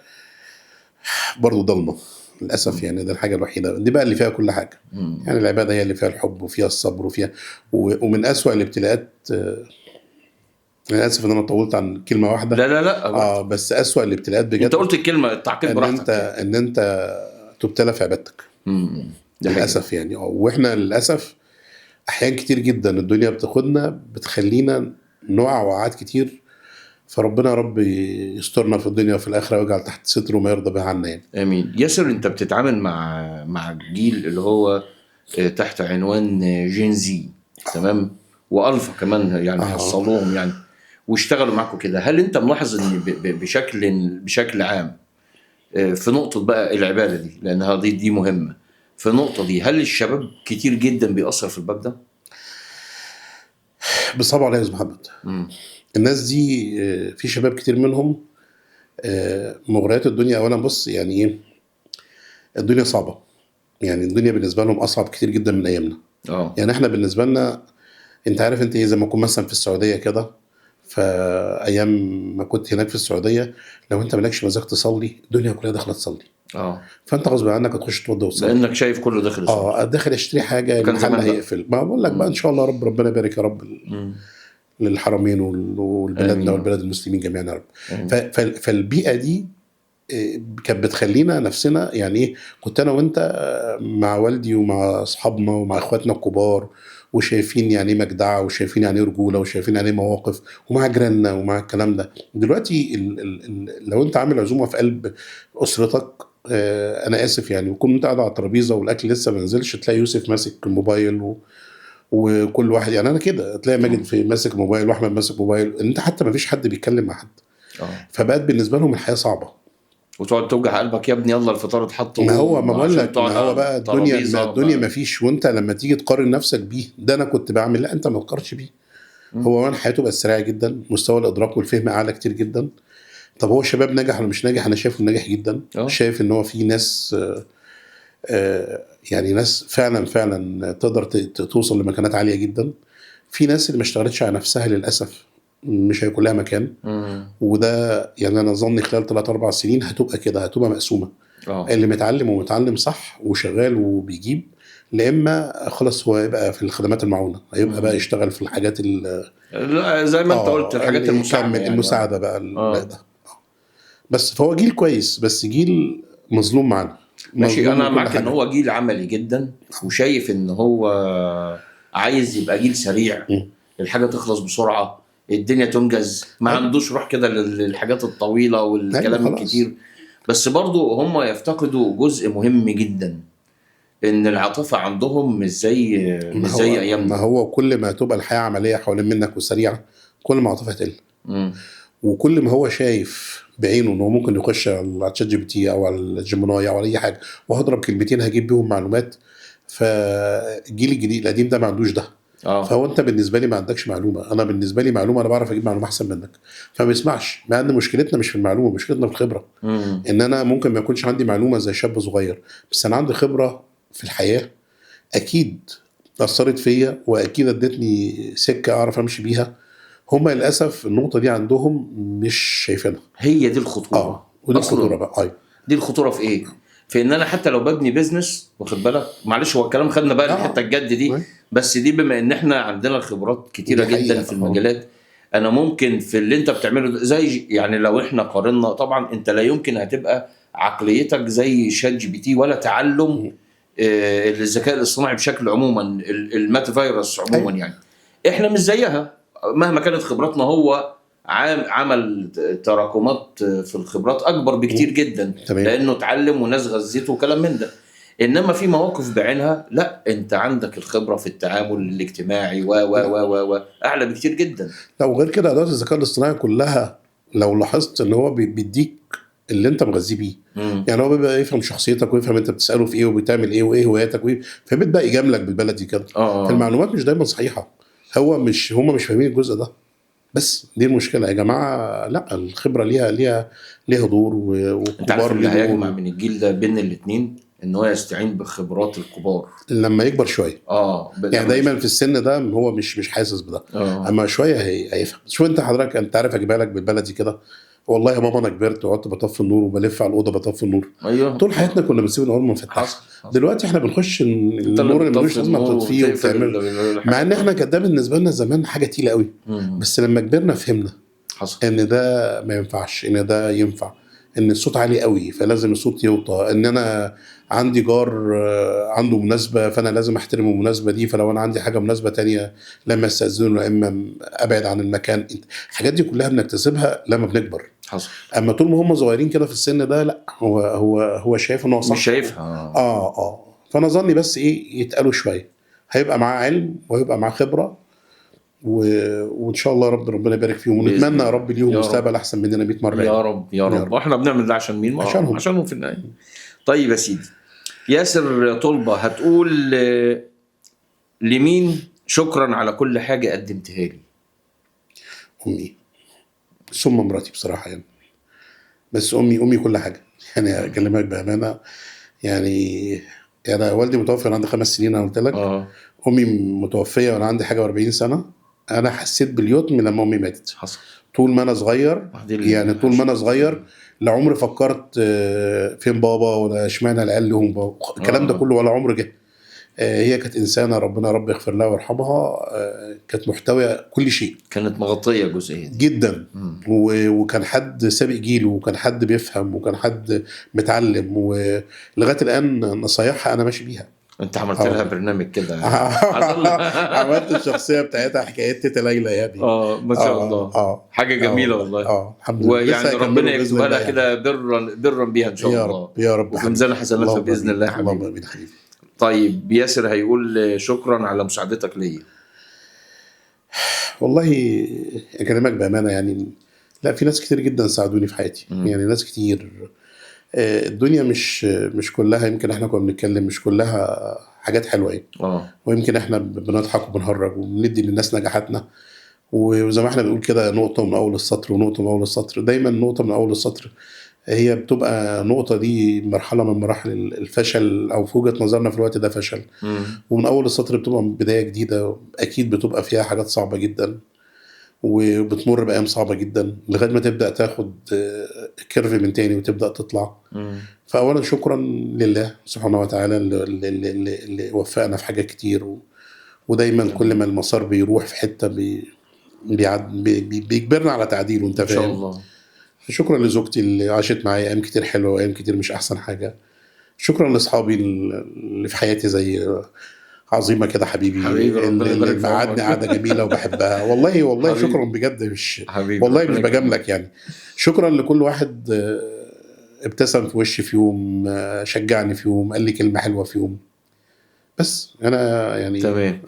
برضو ضلمه للاسف يعني. ده الحاجه الوحيده دي بقى اللي فيها كل حاجه. يعني العباده هي اللي فيها الحب وفيها الصبر وفيها ومن اسوأ الابتلاءات. انا اسف ان انا طولت عن كلمه واحده. لا بس اسوأ الابتلاءات بجد. انت قلت الكلمه التعقيب براحتك. ان انت تبتلى في عبادتك. للاسف يعني. واحنا للاسف احيان كتير جدا الدنيا بتاخدنا بتخلينا نقع وقعات كتير. فربنا يا رب يسترنا في الدنيا وفي الاخره ويجعل تحت ستره ما يرضى به عنا يعني. امين. ياسر، انت بتتعامل مع الجيل اللي هو تحت عنوان جينزي، تمام، والفا كمان يعني. حصلوهم يعني واشتغلوا معاكم كده. هل انت ملاحظ ان بشكل عام في نقطه بقى العباده دي، لانها دي مهمه في النقطه دي، هل الشباب كتير جدا بيأثر في الباب ده؟ بالصبر عليا يا استاذ محمد. الناس دي في شباب كتير منهم مغريات الدنيا. اولا بص يعني ايه، الدنيا صعبه يعني. الدنيا بالنسبه لهم اصعب كتير جدا من ايامنا. يعني احنا بالنسبه لنا انت عارف انت ايه، زي ما اكون مثلا في السعوديه كده. فايام ما كنت هناك في السعوديه، لو انت مالكش مزاج تصلي الدنيا كلها داخله تصلي. فانت غصب عنك هتخش توضى وتصلي لانك شايف كله داخل يصلي. داخل اشتري حاجه المحل هيقفل. ما بقول لك بقى ان شاء الله ربنا يبارك يا رب للحرمين والبلدنا والبلد المسلمين جميعا يا رب. فالبيئه دي كانت بتخلينا نفسنا يعني ايه. كنت انا وانت مع والدي ومع اصحابنا ومع اخواتنا الكبار وشايفين يعني ايه مجدعه، وشايفين يعني ايه رجوله، وشايفين يعني ايه مواقف، ومع جيراننا ومع الكلام ده. دلوقتي لو انت عامل عزومه في قلب اسرتك، انا اسف يعني، وكنت انت قاعد على الترابيزه والاكل لسه ما نزلش، تلاقي يوسف ماسك الموبايل وكل واحد يعني. انا كده تلاقي ماجد في ماسك موبايل واحمد ماسك موبايل. انت حتى ما فيش حد بيتكلم مع حد. فبقت بالنسبه لهم الحياه صعبه. وتقعد توجع قلبك يا ابني، يلا الفطار اتحط. ما هو ما بقول لك، ما هو بقى الدنيا ما فيش. وانت لما تيجي تقارن نفسك بيه، ده انا كنت بعمل، لا انت ما تقارنش بيه. هو من حياته بقت سريعه جدا، مستوى الادراك والفهم اعلى كتير جدا. طب هو الشباب ناجح ولا مش ناجح؟ انا شايفه ناجح جدا. شايف ان هو في ناس يعني ناس فعلا تقدر توصل لمكانات عاليه جدا. في ناس اللي ما اشتغلتش على نفسها للاسف مش هيكون لها مكان. وده يعني انا ظني خلال 3-4 سنين هتبقى كده، هتبقى مقسومه. اللي متعلم ومتعلم صح وشغال وبيجيب، لا اما خلاص هو يبقى في الخدمات المعونه، هيبقى بقى يشتغل في الحاجات لا زي ما انت قلت الحاجات المساعده يعني. المساعده بقى ده. بس فهو جيل كويس، بس جيل مظلوم معانا. ماشي، انا معاك ان هو جيل عملي جدا، وشايف ان هو عايز يبقى جيل سريع، الحاجه تخلص بسرعه، الدنيا تنجز، ما عندوش روح كده للحاجات الطويله والكلام الكتير. بس برضو هم يفتقدوا جزء مهم جدا، ان العاطفه عندهم مش زي ايامنا. ما هو كل ما تبقى الحياه عمليه حوالين منك وسريعه، كل ما العاطفه تقل. وكل ما هو شايف بعينه ان هو ممكن يخش على تشات جي بي تي او على الجيميناي او على اي حاجه وهضرب كلمتين هجيب بيهم معلومات، فالجيل الجديد القديم ده ما عندوش ده. فهو انت بالنسبه لي ما عندكش معلومه، انا بالنسبه لي معلومه، انا بعرف اجيب معلومه احسن منك، فما بيسمعش. مع ان مشكلتنا مش في المعلومه، مشكلتنا في الخبره. ان انا ممكن ما يكونش عندي معلومه زي شاب صغير، بس انا عندي خبره في الحياه اكيد اثرت فيا، واكيد ادتني سكه اعرف امشي بيها. هم للاسف النقطه دي عندهم مش شايفينها. هي دي الخطوره. ودي الخطوره بقى. دي الخطوره في ايه؟ في ان انا حتى لو ببني بيزنس، واخد بالك، معلش هو الكلام خدنا بقى الحته الجد دي، بس دي بما ان احنا عندنا خبرات كتيره جدا في المجالات. انا ممكن في اللي انت بتعمله زي يعني لو احنا قارنا، طبعا انت لا يمكن هتبقى عقليتك زي شات جي بي تي ولا تعلم الذكاء الاصطناعي بشكل عموما، الميتا فيروس عموما. يعني احنا مش زيها مهما كانت خبراتنا. هو عمل تراكمات في الخبرات اكبر بكتير جدا، لانه اتعلم وناس غذته وكلام من ده. انما في مواقف بعينها لا، انت عندك الخبره في التعامل الاجتماعي و اعلى بكتير جدا. لو غير كده ادوات الذكاء الاصطناعي كلها لو لاحظت ان هو بيديك اللي انت مغذيه بيه. يعني هو بيبقى يفهم شخصيتك ويفهم انت بتساله في ايه وبتعمل ايه وايه هواياتك فبيبدا يجاملك بالبلدي كده. فالمعلومات مش دايما صحيحه، هم مش فاهمين الجزء ده. بس دي المشكله يا جماعه. لا، الخبره ليها دور، وكبار اللي هيجمع من الجيل ده بين الاثنين ان هو يستعين بخبرات الكبار لما يكبر شويه. يعني دايما في السن ده هو مش حاسس بده. اما شويه هيفهم. شو انت حضرتك انت عارف اجيبها لك بالبلدي كده، والله يا ماما انا كبرت وقعدت بطفي النور وبلف على الاوضه بطفي النور. طول حياتنا كنا بنسيب النور مفتوح. دلوقتي احنا بنخش النور اللي ملوش لازمه تطفيه وتعمل، مع ان احنا كان ده بالنسبه لنا زمان حاجه تقيله قوي. بس لما كبرنا فهمنا ان ده ما ينفعش، ان ده ينفع، ان الصوت عالي قوي فلازم الصوت يوطى، ان انا عندي جار عنده مناسبه فانا لازم احترم المناسبه دي، فلو انا عندي حاجه مناسبه تانية لما استاذنه اما ابعد عن المكان. الحاجات دي كلها بنكتسبها لما بنكبر. اما طول ما هم صغيرين كده في السن ده لا، هو شايف ان هو صح، مش شايفها. فانا ظني بس ايه، يتقالوا شويه هيبقى معاه علم وهيبقى معاه خبره، وان شاء الله ربنا يبارك فيهم، ونتمنى يا رب ليهم مستقبل احسن مننا 100 مره. يا رب يا رب. واحنا بنعمل ده عشان مين؟ عشانهم في النهايه. طيب يا سيدي ياسر طلبه، هتقول لمين شكرا على كل حاجه قدمتها لي؟ امي ثم مراتي بصراحه يعني. بس امي كل حاجه يعني. اكلمك بامانه يعني انا والدي متوفي وانا عندي 5 سنين. انا قلت لك امي متوفيه وانا عندي حاجه و40 سنه. انا حسيت باليتم لما امي ماتت. حصل. طول ما انا صغير يعني، طول ما انا صغير لا عمري فكرت فين بابا ولا اشمعنى العيال لهم بابا، الكلام ده كله ولا عمر جه. هي كانت انسانه ربنا رب يغفر لها ويرحمها، كانت محتويه كل شيء، كانت مغطيه جزئيه جدا. وكان حد سابق جيله، وكان حد بيفهم، وكان حد متعلم، ولغايه الان نصايحها انا ماشي بيها. انت عملت لها برنامج كده عملت الشخصيه بتاعتها حكايه تيتا ليلى يعني. ما شاء الله. حاجه جميله والله. الحمد لله. ويعني ربنا يكتبها لها كده برا بيها ان شاء الله. يا رب وفي ميزان حسناتها باذن الله يا حبيبي. اللهم حبيبي. طيب ياسر هيقول شكرا على مساعدتك ليا. والله اكلمك بامانه يعني، لا في ناس كتير جدا ساعدوني في حياتي. يعني ناس كتير. الدنيا مش كلها، يمكن احنا كنا بنتكلم مش كلها حاجات حلوه يعني. ويمكن احنا بنضحك وبنهرج وبندي للناس نجاحاتنا، وزي ما احنا بنقول كده نقطه من اول السطر ونقطه من اول السطر. دايما نقطه من اول السطر هي بتبقى نقطة، دي مرحلة من مراحل الفشل، أو في وجهة نظرنا في الوقت ده فشل. ومن أول السطر بتبقى بداية جديدة، أكيد بتبقى فيها حاجات صعبة جدا، وبتمر بأيام صعبة جدا لغاية ما تبدأ تاخد كيرف من تاني وتبدأ تطلع. فأولا شكرا لله سبحانه وتعالى اللي وفقنا في حاجات كتير، ودايما كل ما المسار بيروح في حتة بيجبرنا على تعديل، وانت ان شاء فاهم. الله. شكرا لزوجتي اللي عاشت معايا ايام كتير حلوه وايام كتير مش احسن حاجه. شكرا لاصحابي اللي في حياتي زي عظيمه كده، حبيبي اللي قعدني قعده جميله وبحبها، والله حبيبي. شكرا بجد، مش حبيبي والله مش بجاملك يعني. شكرا لكل واحد ابتسم في وشي في يوم، شجعني في يوم، قال لي كلمه حلوه في يوم. بس انا يعني تمام.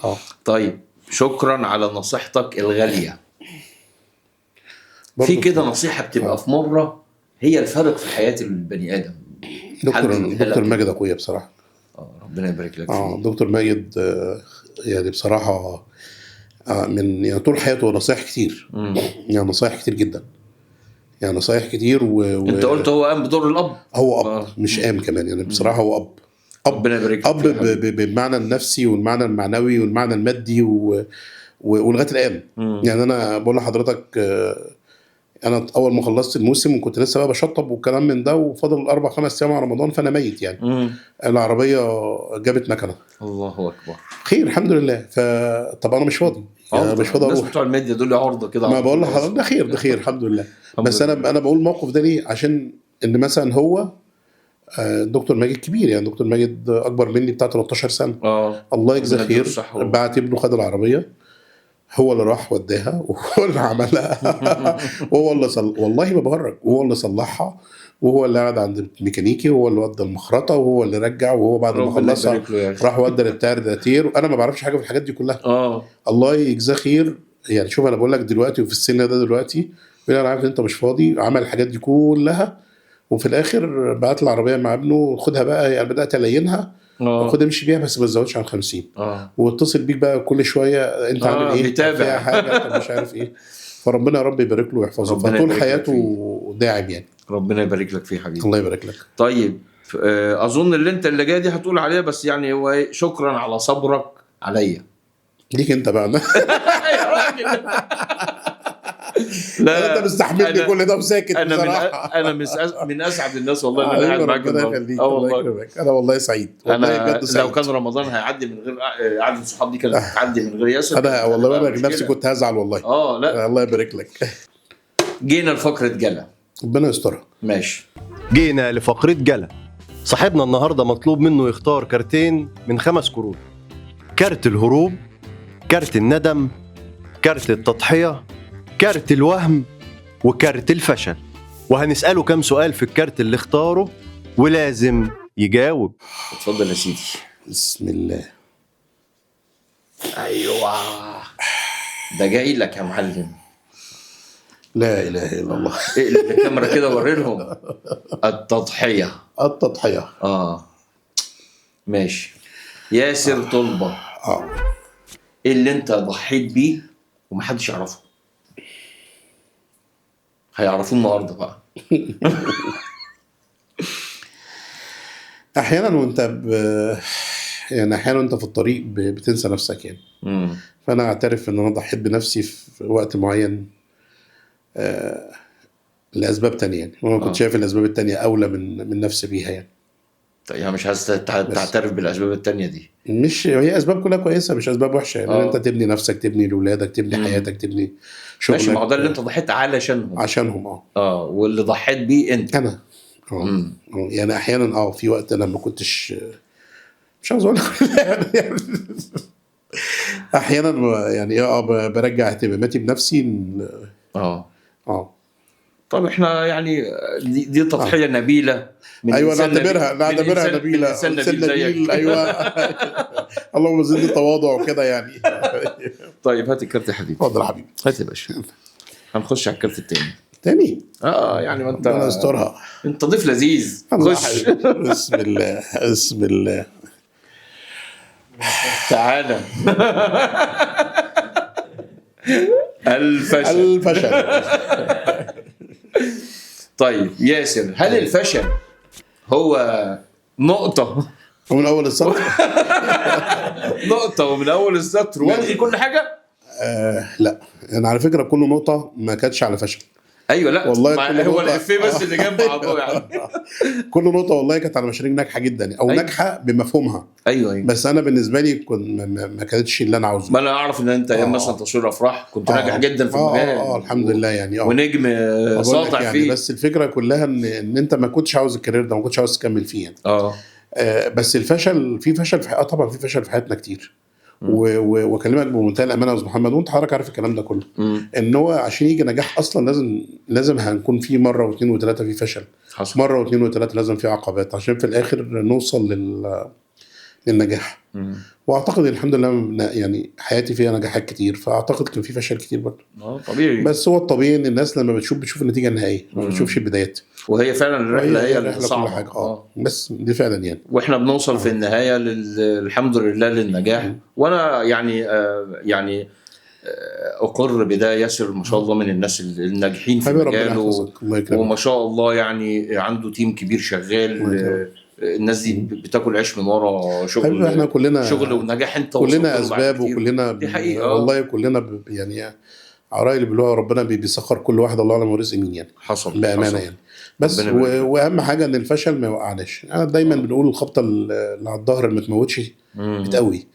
طيب شكرا على نصيحتك الغاليه. في كده نصيحه بتبقى في مره هي الفرق في حياه البني ادم. دكتور ماجد اخويا بصراحه. ربنا يبارك لك فيه. دكتور ماجد يعني بصراحه من يعني طول حياته نصايح كتير. يعني نصايح كتير جدا، يعني نصايح كتير انت قلت هو قام بدور الاب. هو اب مش قام كمان يعني بصراحه. هو اب ربنا يبارك لك اب بالمعنى النفسي والمعنى المعنوي والمعنى المادي ولغايه الان. يعني انا بقول لحضرتك انا اول ما خلصت الموسم وكنت لسه بقى بشطب والكلام من ده، وفضل 4-5 ايام على رمضان فانا ميت يعني. العربيه جابت مكنه. الله اكبر. خير الحمد لله. فطبعا انا مش فاضي يعني، مش فاضي اروح. الناس بتوع الميديا دول عرضه كده، ما بقول لحضرتك ده خير، ده خير الحمد لله. بس انا بقول الموقف ده ليه؟ عشان ان مثلا هو دكتور ماجد كبير، يعني دكتور ماجد اكبر مني بتاع 13 سنه. الله يجزاه خير. بعت ابنه خد العربيه، هو اللي راح وداها وهو اللي عملها وهو اللي والله ما بهرج، وهو اللي صلحها، وهو اللي قعد عند الميكانيكي، وهو اللي ودى المخرطه، وهو اللي رجع، وهو بعد ما خلصها راح ودى لبتاع الداتير. انا ما بعرفش حاجه في الحاجات دي كلها. الله يجزاه خير. يعني شوف انا بقول لك دلوقتي وفي السن ده دلوقتي، انا عارف ان انت مش فاضي، عمل الحاجات دي كلها، وفي الاخر بعت العربيه مع ابنه خدها بقى. يعني بدات الينها، خد امشي بيها بس ما تزودش عن 50. واتصل بيك بقى كل شويه، انت عامل ايه؟ بيتابع فيها حاجه طب مش عارف ايه. فربنا يا رب يبارك له ويحفظه فطول حياته داعم يعني. ربنا يبارك لك فيه حبيبي. الله يبارك لك. طيب اظن اللي جايه دي هتقول عليها، بس يعني هو شكرا على صبرك عليا. ليك انت بقى يا راجل. لا انت مستحملني كل ده وساكت. انا من اسعد الناس والله اللي قاعد معاك. والله انا والله سعيد. والله لو كان رمضان هيعدي من غير قعده الصحاب دي كانت هتعدي من غير ياسر. انا والله انا نفسي كنت هزعل والله. لا الله يبارك لك. جينا لفقره جلا. ربنا يسترها. ماشي. جينا لفقره جلا. صاحبنا النهارده مطلوب منه يختار كارتين من 5 كروت: كارت الهروب، كارت الندم، كارت التضحيه، كارت الوهم، وكارت الفشل. وهنسأله كم سؤال في الكارت اللي اختاره ولازم يجاوب. اتفضل يا سيدي. بسم الله. ايوه ده جاي لك يا معلم. لا اله الا الله. اقلب الكاميرا كده وري لهم. التضحيه. ماشي. ياسر طلبه. ايه اللي انت ضحيت بيه ومحدش يعرفه؟ هيعرفوه النهارده بقى. احيانا وانت يعني احيانا وانت في الطريق بتنسى نفسك يعني. فانا اعترف ان انا ضحيت بنفسي في وقت معين لاسباب تانية يعني، وانا كنت شايف الاسباب التانية اولى من نفسي بيها يعني. طيب يعني مش عايز تعترف بالاسباب التانية دي؟ مش هي اسباب كلها كويسه، مش اسباب وحشه يعني. انت تبني نفسك، تبني لاولادك، تبني حياتك، تبني شغلك. ماشي. ما هو ده اللي انت ضحيت عشانهم. واللي ضحيت بيه انت. انا يعني احيانا في وقت انا ما كنتش مش عاوز اقول يعني احيانا يعني برجع اهتماماتي بنفسي. طب احنا يعني دي تضحيه نبيله. ايوه نعتبرها نبيله. انسان نبيل. ايوه اللهم زدني تواضع وكده يعني. طيب هات الكارت يا حبيبي. اتفضل يا حبيبي. هات يا باشا. هنخش على الكارت التاني. يعني ما انت ربنا يسترها. انت ضيف لذيذ. خش. بسم الله بسم الله. تعالى. الفشل. طيب ياسر، هل الفشل هو نقطة ومن اول السطر نقطة ومن أول السطر والغي كل حاجة؟ لا، انا على فكره كل نقطه ما كانتش على فشل. ايوه، لا والله ما كل هو نقطة- الإفيه بس اللي جنب بعضه يعني. كل نقطه والله كانت على مشاريع ناجحه جدا او أيوة. ناجحه بمفهومها، ايوه بس انا بالنسبه لي كنت ما كانتش اللي انا عاوزه. ما انا اعرف ان انت ايام مثلا تصوير افراح كنت ناجح جدا في المجال. الحمد لله يعني. ونجم بقول لك ساطع يعني فيه. بس الفكره كلها ان انت ما كنتش عاوز الكارير ده، ما كنتش عاوز تكمل فيه يعني. بس الفشل، في فشل في طبعا في فشل في حياتنا كتير. واكلمك بمنتهى الامانه يا استاذ محمد، وانت حضرتك عارف الكلام ده كله، ان هو عشان يجي نجاح اصلا لازم هنكون فيه مره واثنين وثلاثه في فشل. حصل. مره واثنين وثلاثه لازم في عقبات عشان في الاخر نوصل للنجاح. واعتقد الحمد لله يعني حياتي فيها نجاحات كتير، فاعتقد كان في فشل كتير برضه. طبيعي. بس هو الطبيعي ان الناس لما بتشوف النتيجه النهائيه، ما بتشوفش البدايات. وهي فعلا الرحله هي الرحله الصعبه. كل حاجه بس دي فعلا يعني. واحنا بنوصل في النهايه الحمد لله للنجاح. وانا يعني اقر بده. ياسر ما شاء الله من الناس الناجحين في مجاله، وما شاء الله يعني عنده تيم كبير شغال. الناس دي بتاكل عيش من ورا شغل. احنا كلنا شغل ونجاح. انت كلنا اسباب وكلنا دي حقيقة. والله كلنا يعني عرايل اللي بيقولوها ربنا بيسخر كل واحد، الله اعلم ورزق مين يعني. حصل بامانه يعني. بس واهم حاجه ان الفشل ما يوقعناش. انا دايما بنقول الخبطه اللي على الظهر اللي ما تموتش بتقوي.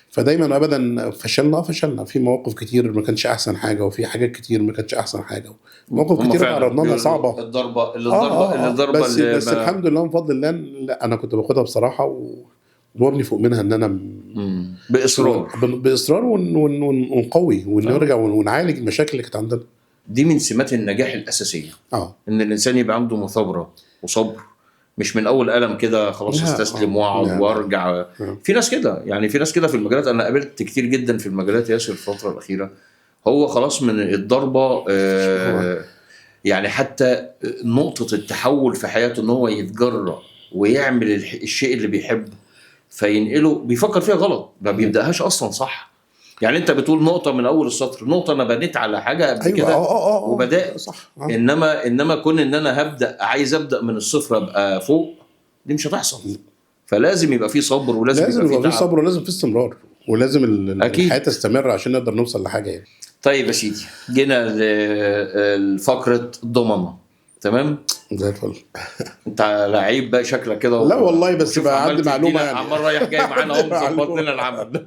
فدايما ابدا فشلنا في مواقف كتير ما كانش احسن حاجه، وفي حاجات كتير ما كانش احسن حاجه، مواقف كتير تعرضنا لها صعبه. الضربه بس الحمد لله من فضل الله. لا انا كنت باخدها بصراحه وابني فوق منها ان انا باصرار ونقوي ونرجع ونعالج المشاكل اللي كانت عندنا. دي من سمات النجاح الاساسيه. ان الانسان يبقى عنده مثابره وصبر، مش من اول قلم كده خلاص استسلم واقعد وارجع. في ناس كده يعني، في ناس كده في المجالات. انا قابلت كتير جدا في المجالات ياسر الفتره الاخيره. هو خلاص من الضربه يعني حتى نقطه التحول في حياته ان هو يتجرأ ويعمل الشيء اللي بيحبه فينقله، بيفكر فيها غلط، ما بيبداهاش اصلا صح. يعني انت بتقول نقطه من اول السطر، نقطه انا بنيت على حاجه قبل كده وبدات صح. انما كون ان انا عايز ابدا من الصفر ابقى فوق، دي مش هتحصل. فلازم يبقى في صبر، ولازم يبقى في صبر، ولازم في استمرار، ولازم الحياه تستمر عشان نقدر نوصل لحاجه يعني. طيب يا سيدي، جينا لفقره الضمنه. تمام زي الفل. انت لعيب بقى شكلك كده. لا والله، بس بقى عندي معلومه يعني. عمال رايح جاي معانا اهو مظبط لنا العمل.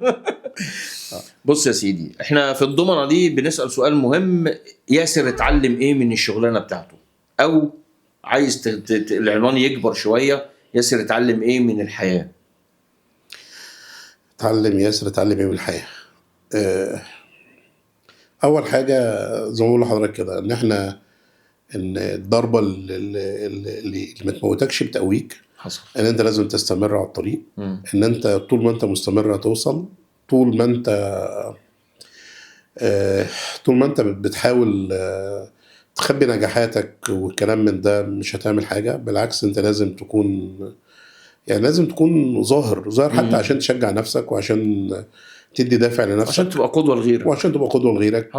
بص يا سيدي، احنا في الضمنه دي بنسال سؤال مهم. ياسر اتعلم ايه من الشغلانه بتاعته؟ او عايز العنوان يكبر شويه، ياسر اتعلم ايه من الحياه؟ ياسر اتعلم ايه من الحياه؟ اول حاجه زي ما بقول لحضرتك كده، ان الضربه اللي ما تموتكش بتقويك. حصل. ان انت لازم تستمر على الطريق. ان انت طول ما انت مستمر هتوصل. طول ما انت بتحاول تخبي نجاحاتك والكلام من ده مش هتعمل حاجه. بالعكس، انت لازم تكون ظاهر حتى عشان تشجع نفسك، وعشان تدي دافع لنفسك، عشان تبقى قدوه لغيرك.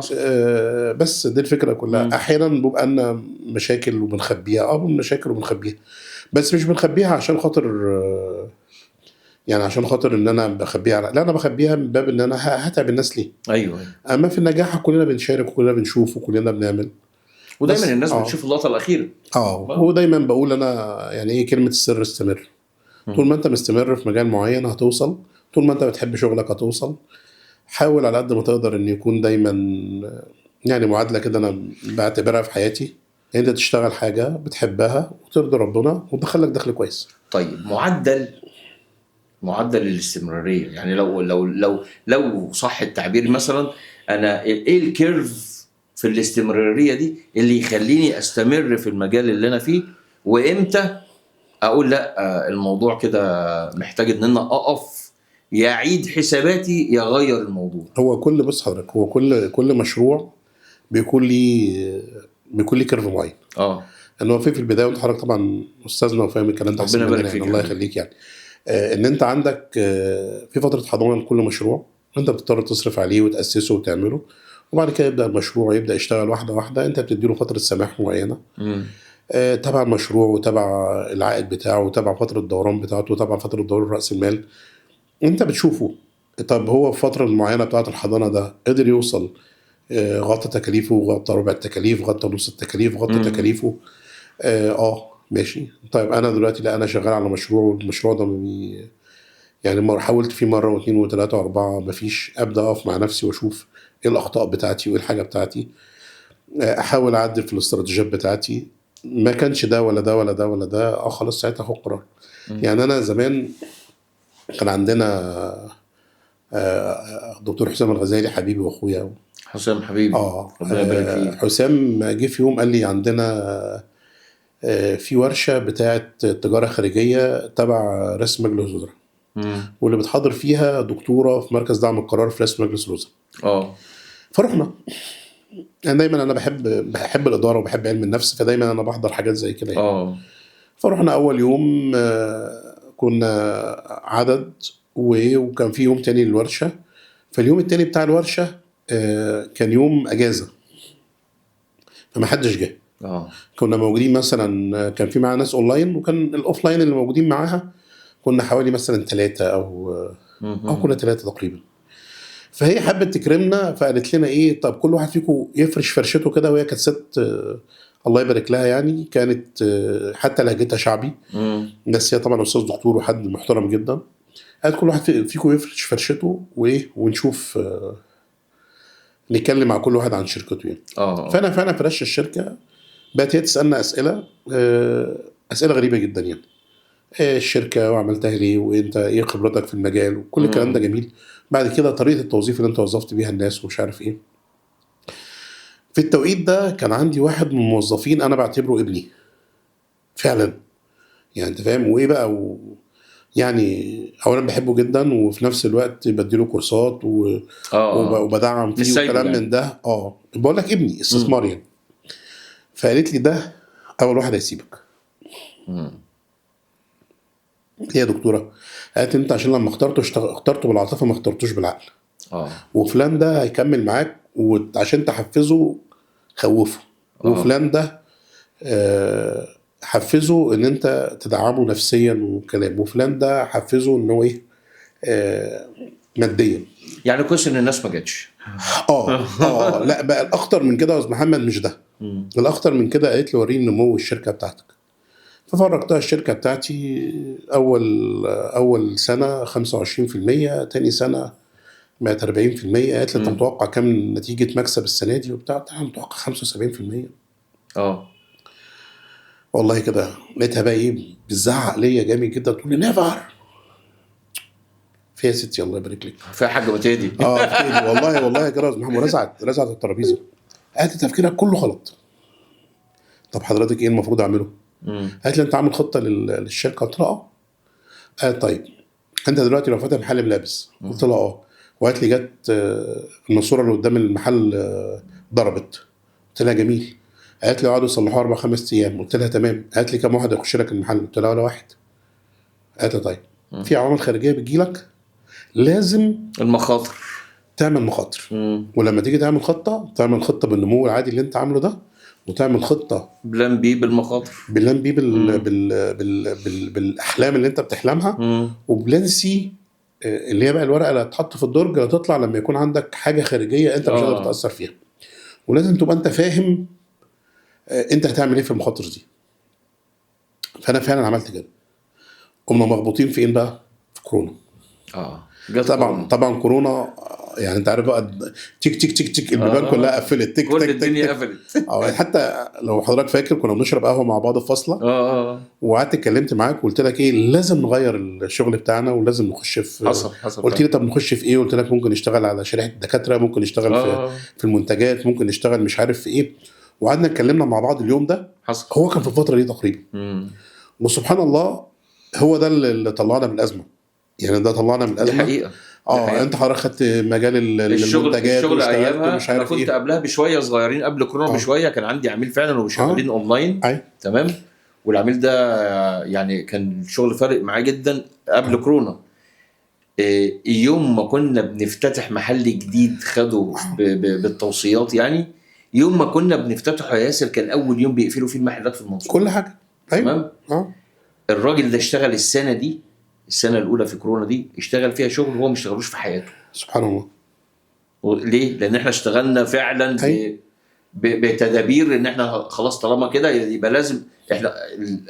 بس دي الفكره كلها. احيانا بيبقى لنا مشاكل وبنخبيها. بس مش بنخبيها عشان خاطر ان انا بخبيها. لا، انا بخبيها من باب ان انا هتعب الناس ليه. ايوه. اما في النجاح كلنا بنشارك وكلنا بنشوف وكلنا بنعمل. ودايما الناس بتشوف اللقطه الاخيره. ودايما بقول انا يعني ايه كلمه السر؟ استمر. طول ما انت مستمر في مجال معين هتوصل. طول ما انت بتحب شغلك هتوصل. حاول على قد ما تقدر ان يكون دايما يعني معادله كده انا بعتبرها في حياتي، انت تشتغل حاجه بتحبها وترضي ربنا وتدخلك دخل كويس. طيب معدل الاستمراريه، يعني لو صح التعبير، مثلا انا ايه الكيرف في الاستمراريه دي اللي يخليني استمر في المجال اللي انا فيه، وامتى اقول لا الموضوع كده محتاج ان انا اقف، يعيد حساباتي، يغير الموضوع؟ هو بص حضرتك، هو كل مشروع بيكون ليه كيرف معين. ان هو في البدايه، وانت حضرتك طبعا استاذنا وفاهم الكلام ده ربنا يبارك فيك، الله يخليك يعني. ان انت عندك في فتره حضانه لكل مشروع، انت بتضطر تصرف عليه وتاسسه وتعمله، وبعد كده يبدا المشروع يشتغل واحده واحده. انت بتديله فتره سماح معينه. تبع المشروع وتبع العائد بتاعه وتبع فتره الدوران بتاعته وتبع فتره دوران راس المال. انت بتشوفه طب هو في فتره معينه بتاعه الحضانه ده قدر يوصل، غطى تكاليفه، غطى ربع التكاليف، غطى نص التكاليف، غطى تكاليفه. ماشي. طيب انا دلوقتي لا، انا شغال على مشروع والمشروع ده يعني حاولت فيه مره واثنين وثلاثه واربعه مفيش، ابدا اقف مع نفسي واشوف ايه الاخطاء بتاعتي وايه الحاجه بتاعتي، احاول اعدل في الاستراتيجيات بتاعتي. ما كانش ده ولا ده ولا ده ولا ده، خلاص ساعتها اخد قرار. يعني انا زمان كان عندنا دكتور حسام الغزالي حبيبي واخويا. حسام حبيبي ربنا يبارك فيه. حسام جه في يوم قال لي عندنا في ورشه بتاعه تجاره خارجيه تبع رئاسه مجلس الوزراء، واللي بتحضر فيها دكتوره في مركز دعم القرار في رئاسه مجلس الوزراء. فرحنا. دايما بحب الاداره وبحب علم النفس، فدايما انا بحضر حاجات زي كده يعني. فرحنا اول يوم كنا عدد وكان في يوم تاني للورشه. فاليوم التاني بتاع الورشه كان يوم اجازه، فما حدش جه. كنا موجودين مثلا، كان في معانا ناس اونلاين وكان الاوفلاين اللي موجودين معاها كنا حوالي مثلا 3 او كنا 3 تقريبا. فهي حبت تكرمنا فقالت لنا ايه، طب كل واحد فيكم يفرش فرشته كده. وهي كانت ست الله يبارك لها يعني، كانت حتى لهجتها شعبي، بس هي طبعا استاذ دكتور وحد محترم جدا. قالت كل واحد فيكم يفرش فرشته ونشوف نتكلم مع كل واحد عن شركته يعني. فانا فرشت الشركه. بقت هي تسالنا اسئله غريبه جدا يعني، الشركه وعملتها ليه وانت ايه خبرتك في المجال وكل الكلام ده جميل. بعد كده طريقه التوظيف اللي انت وظفت بيها الناس ومش عارف ايه. في التوقيت ده كان عندي واحد من الموظفين انا بعتبره ابني فعلا يعني، انت فاهم وايه بقى يعني اولا بحبه جدا وفي نفس الوقت بديله كورسات وبدعم فيه وكلام يعني. من ده بقول لك ابني استثمار يعني. فقالت لي ده اول واحد هيسيبك. هي دكتوره قالت انت عشان لما اخترته بالعاطفه ما اخترتوش بالعقل. وفلان ده هيكمل معاك وعشان تحفزه خوفه. وفلان ده حفزه ان انت تدعمه نفسيا وكلام. وفلان ده حفزه ان هو ايه ماديا. يعني كويس ان الناس ما جاتش. لا بقى الاخطر من كده يا استاذ محمد مش ده. الاخطر من كده قالت لي وريني نمو الشركه بتاعتك. ففرجتها الشركه بتاعتي اول سنه 25%، تاني سنه بقت 40%. قالت لي انت متوقع كام نتيجه مكسب السنه دي وبتاع؟ متوقع 75%. والله كده لقيتها بقى ايه بتزعق ليا جامد جدا، تقول لي نيفر. فيها ستي الله يبارك لك، فيها حاجه بتهدي. بتهدي والله يا جراز محمد. رزعت الترابيزه. قالت تفكيرك كله غلط. طب حضرتك ايه المفروض اعمله؟ قالت لي انت عامل خطه للشركه؟ قلت لها قالت طيب انت دلوقتي لو فاتح محل ملابس؟ قلت لها وقالت لي جت النصوره اللي قدام المحل ضربت. قلت لها جميل. قالت لي قعدوا يصلحوها 4-5 ايام. قلت لها تمام. قالت لي كم واحد يخش لك المحل؟ قلت لها ولا واحد. قالت لي طيب في عوامل خارجيه بتجيلك لازم المخاطر تعمل مخاطر. ولما تيجي تعمل خطه بالنمو العادي اللي انت عامله ده، وتعمل خطه بلان بي بالمخاطر، بلان بي بالاحلام اللي انت بتحلمها، وبلان سي اللي هي بقى الورقه اللي هتحط في الدرج اللي هتطلع لما يكون عندك حاجه خارجيه انت مش قادر تاثر فيها. ولازم تبقى انت فاهم انت هتعمل ايه في المخاطر دي. فانا فعلا عملت كده. قمنا مغبوطين في ايه بقى؟ في كورونا. طبعا كورونا يعني انت عارف بقى تيك تيك تيك تيك البيبان كلها قفلت. تيك كل تيك الدنيا قفلت. حتى لو حضرتك فاكر كنا بنشرب قهوه مع بعض في فاصله. وقعدت اتكلمت معاك وقلت لك ايه لازم نغير الشغل بتاعنا ولازم نخش في حصل. قلت لي طب نخش في ايه؟ قلت لك ممكن نشتغل على شريحه الدكاتره، ممكن نشتغل في المنتجات، ممكن نشتغل مش عارف في ايه. وقعدنا اتكلمنا مع بعض اليوم ده. هو كان في الفتره دي تقريبا. وسبحان الله هو ده اللي طلعنا من الازمه. يعني ده طلعنا من الازمه الحقيقه. انت حضرتك خدت مجال المنتجات الشغل ايامها. مش عارف انا كنت قبلها بشويه صغيرين، قبل كورونا بشويه كان عندي عميل فعلا وشغالين اونلاين. تمام. والعميل ده يعني كان الشغل فارق معاه جدا قبل كورونا. يوم ما كنا بنفتتح محل جديد خده بالتوصيات يعني يوم ما كنا بنفتتحه يا ياسر كان اول يوم بيقفلوا فيه المحلات في المنصوره. كل حاجه. ايوه. تمام. الراجل ده اشتغل السنه دي، السنه الاولى في كورونا دي اشتغل فيها شغل هو ما اشتغلوش في حياته. سبحان الله. ليه؟ لان احنا اشتغلنا فعلا بتدابير ان احنا خلاص طالما كده يبقى لازم احنا.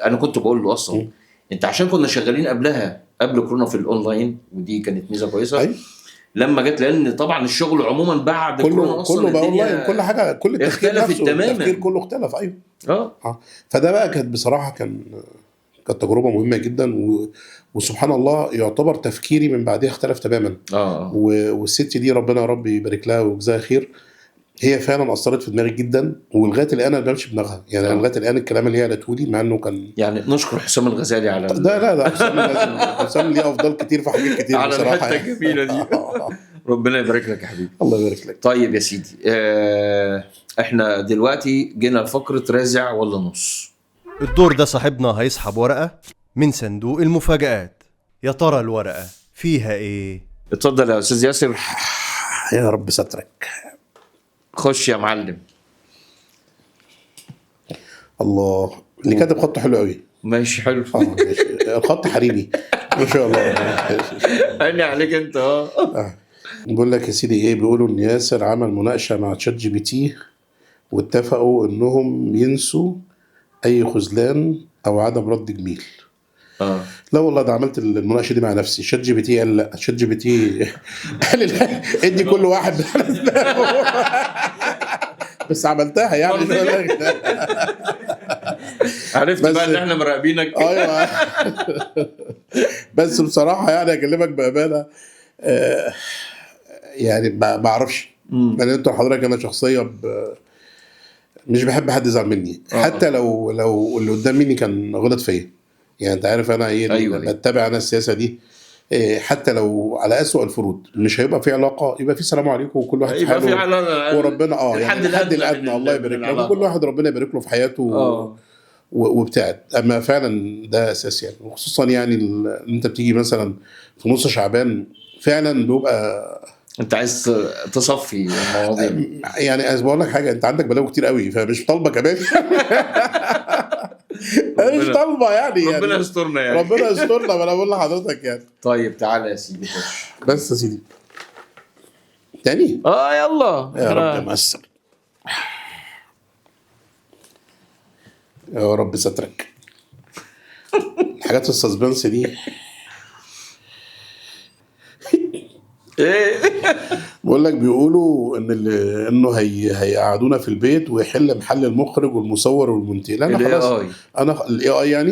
انا كنت بقول له اصلا انت عشان كنا شغالين قبلها قبل كورونا في الاونلاين، ودي كانت ميزه كويسه. لما جت لان طبعا الشغل عموما بعد كورونا اصلا كله بقى اونلاين، كل حاجه، كل التفكير اختلفت تماما، التفكير كله اختلف. ايوه. فده بقى كانت بصراحه كانت تجربه مهمه جدا، وسبحان الله يعتبر تفكيري من بعدها اختلف تماما. والست دي ربنا يا رب يبارك لها ويجزاها خير، هي فعلا اثرت في دماغي جدا، ولغايه الان انا بمشي بدماغها يعني. لغايه الان الكلام اللي هي قالته لي مع انه كان يعني نشكر حسام الغزالي على ده. لا حسام ليه افضل كتير في حاجات كتير على بصراحه الحته الجميله دي. ربنا يبارك لك يا حبيبي. الله يبارك لك. طيب يا سيدي، احنا دلوقتي جينا لفقره رازع ولا نص. الدور ده صاحبنا هيسحب ورقه من صندوق المفاجآت. يا ترى الورقه فيها ايه؟ اتفضل يا استاذ ياسر. يا رب سترك. خش يا معلم. الله، اللي كاتب خطه حلو قوي. ماشي حلو. ماشي. الخط حريمي ما شاء الله. هني عليك انت. بقول لك يا سيدي ايه، بيقولوا ان ياسر عمل مناقشه مع تشات جي بي تي واتفقوا انهم ينسوا اي خذلان او عدم رد جميل. لا والله، ده عملت المناقشه دي مع نفسي. شات جي بي تي قال لا، شات جي بي تي قال لا ادي كل واحد بس عملتها يعني. عرفت بقى ان احنا مراقبينك. ايوه. بس بصراحه يعني اكلمك بامانه، يعني ما اعرفش. يعني انت حضرتك انا شخصيه مش بحب حد يزعل مني، حتى لو اللي قدام مني كان غلط فيا. يعني انت عارف انا ايه. أيوة. بتابع انا السياسه دي، حتى لو على اسوأ الفروض مش هيبقى في علاقه، يبقى في سلام عليكم وكل واحد في حاله وربنا يعني الحد الادنى الله يبارك له، وكل واحد ربنا يبارك له في حياته وبتاعت. اما فعلا ده اساس يعني، وخصوصا يعني انت بتيجي مثلا في نص شعبان فعلا بيبقى انت عايز تصفي المواضيع. يعني عايز بقول لك حاجه، انت عندك بلاوي كتير قوي فمش طالبه كمان. مش طالبه يعني ربنا يسترنا يعني. ربنا يسترنا، ما انا بقول لحضرتك يعني. طيب تعالى يا سيدي خش. بس يا سيدي تاني يلا يا رب مقصر. يا رب سترك. الحاجات السسبنس دي ايه. بقول لك بيقولوا انه هيقعدونا في البيت ويحل محل المخرج والمصور والمونتير. لا انا خلاص، انا الاي اي يعني.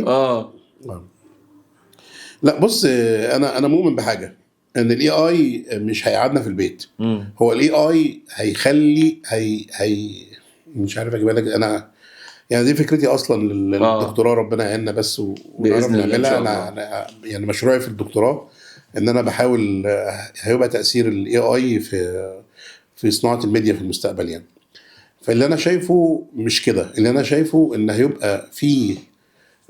لا بص، انا مؤمن بحاجه، ان الاي اي مش هيقعدنا في البيت. هو الاي اي هيخلي مش عارف اجيبها لك انا يعني. دي فكرتي اصلا للدكتوراه، ربنا يعيننا بس ونعرف نعملها. انا يعني مشروعي في الدكتوراه ان انا بحاول هيبقى تاثير الاي اي في صناعه الميديا في المستقبل يعني. فاللي انا شايفه مش كده، اللي انا شايفه ان هيبقى في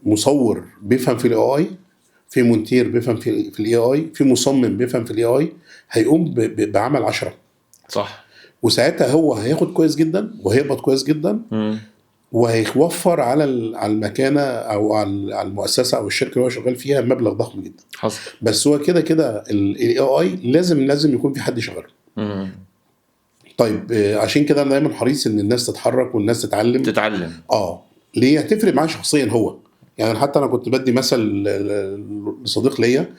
مصور بيفهم في الاي اي، في مونتير بيفهم في الاي اي، في مصمم بيفهم في الاي اي، هيقوم بعمل 10 صح. وساعتها هو هياخد كويس جدا وهيقبض كويس جدا. وهيوفر على المكانه او على المؤسسه او الشركه اللي هو شغال فيها مبلغ ضخم جدا. حصل. بس هو كده الاي اي لازم يكون في حد شغال. طيب عشان كده انا دايما حريص ان الناس تتحرك والناس تتعلم. ليه؟ هتفرق معاه شخصيا هو يعني. حتى انا كنت بدي مثل لصديق ليا،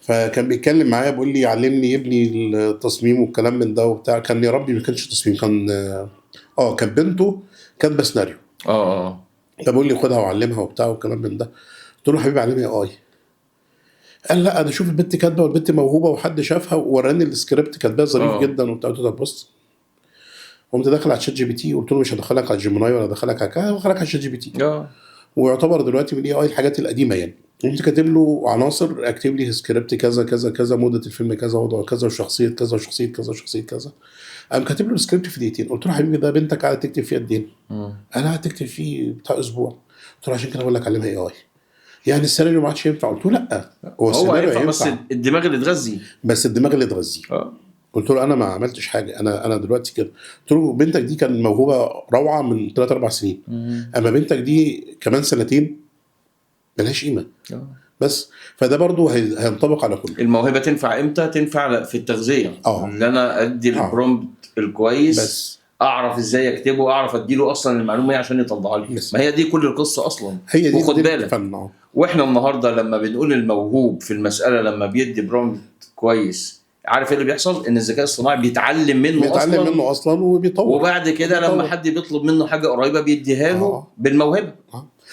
فكان بيتكلم معايا بيقول لي علمني ابني التصميم والكلام من ده وبتاع. كان يا ربي ما كانش تصميم، كان بنته كاتبه سيناريو. فبقول لي خدها وعلمها وبتاع والكلام من ده. قلت له حبيبي علمني اي. قال لا انا شوف البنت كاتبه والبنت موهوبه وحد شافها ووراني السكريبت كاتباه ظريف جدا وبتاع. قلت له بص، قمت داخل على شات جي بي تي وقلت له مش هدخلك على جيميناي ولا هدخلك على كذا، هدخلك على شات جي بي تي. ويعتبر دلوقتي من الاي اي الحاجات القديمه يعني. قمت كاتب له عناصر، اكتب لي سكريبت كذا كذا كذا، مده الفيلم كذا، وضع كذا، وشخصيه كذا وشخصيه كذا وشخصيه كذا. قام كاتب له السكريبت في دقيقتين. قلت له حبيبي ده بنتك قاعده تكتب فيه قد ايه؟ انا قاعد تكتب فيه بتاع اسبوع. قلت له عشان كده بقول لك علمها اي اي يعني. السيناريو ما عادش ينفع. قلت له لا، هو ينفع بس الدماغ اللي تغذي. بس الدماغ اللي تغذي. قلت له انا ما عملتش حاجه، انا دلوقتي كده. قلت له بنتك دي كان موهوبه روعه من 3-4 سنين، اما بنتك دي كمان سنتين ملهاش قيمه. بس فده برضو هينطبق على كله. الموهبه تنفع امتى؟ تنفع في التغذيه، ان انا ادي البرومبت الكويس، بس اعرف ازاي اكتبه، اعرف اديله اصلا المعلومه عشان يطلعها لي. ما هي دي كل القصه اصلا. هي دي وخد بالك فن. واحنا النهارده لما بنقول الموهوب في المساله لما بيدي برومبت كويس، عارف ايه اللي بيحصل؟ ان الذكاء الصناعي بيتعلم منه اصلا وبيطور، وبعد كده لما حد بيطلب منه حاجه قريبه بيديها له بالموهبه.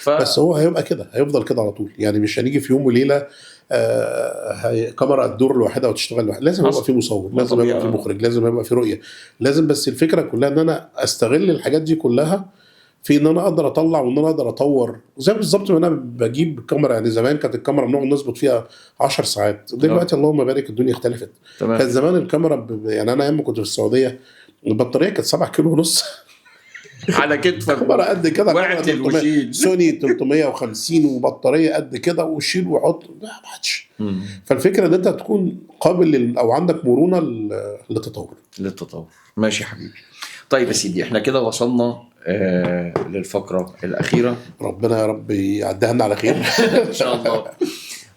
بس هو هيبقى كده، هيفضل كده على طول. يعني مش هنيجي في يوم وليله كاميرا تدور لوحدها وتشتغل لوحدها. لازم يبقى في مصور، لازم يبقى في مخرج، لازم يبقى في رؤيه، لازم. بس الفكره كلها ان انا استغل الحاجات دي كلها في ان انا اقدر اطلع وان انا اقدر اطور. زي بالظبط ما انا بجيب كاميرا. يعني زمان كانت الكاميرا بنقعد نظبط فيها 10 ساعات، دلوقتي اللهم بارك الدنيا اختلفت. كان زمان الكاميرا يعني انا ايام ما كنت في السعوديه البطاريه كانت 7 كيلو ونص على كتفك، كاميرا قد كده، وشيل سوني 350 وبطاريه قد كده وشيل وحط، ما حدش. فالفكره ان انت تكون قابل او عندك مرونه للتطور. ماشي يا حبيبي. طيب يا سيدي، احنا كده وصلنا للفقره الاخيره. ربنا يا رب يعديها لنا على خير ان شاء الله.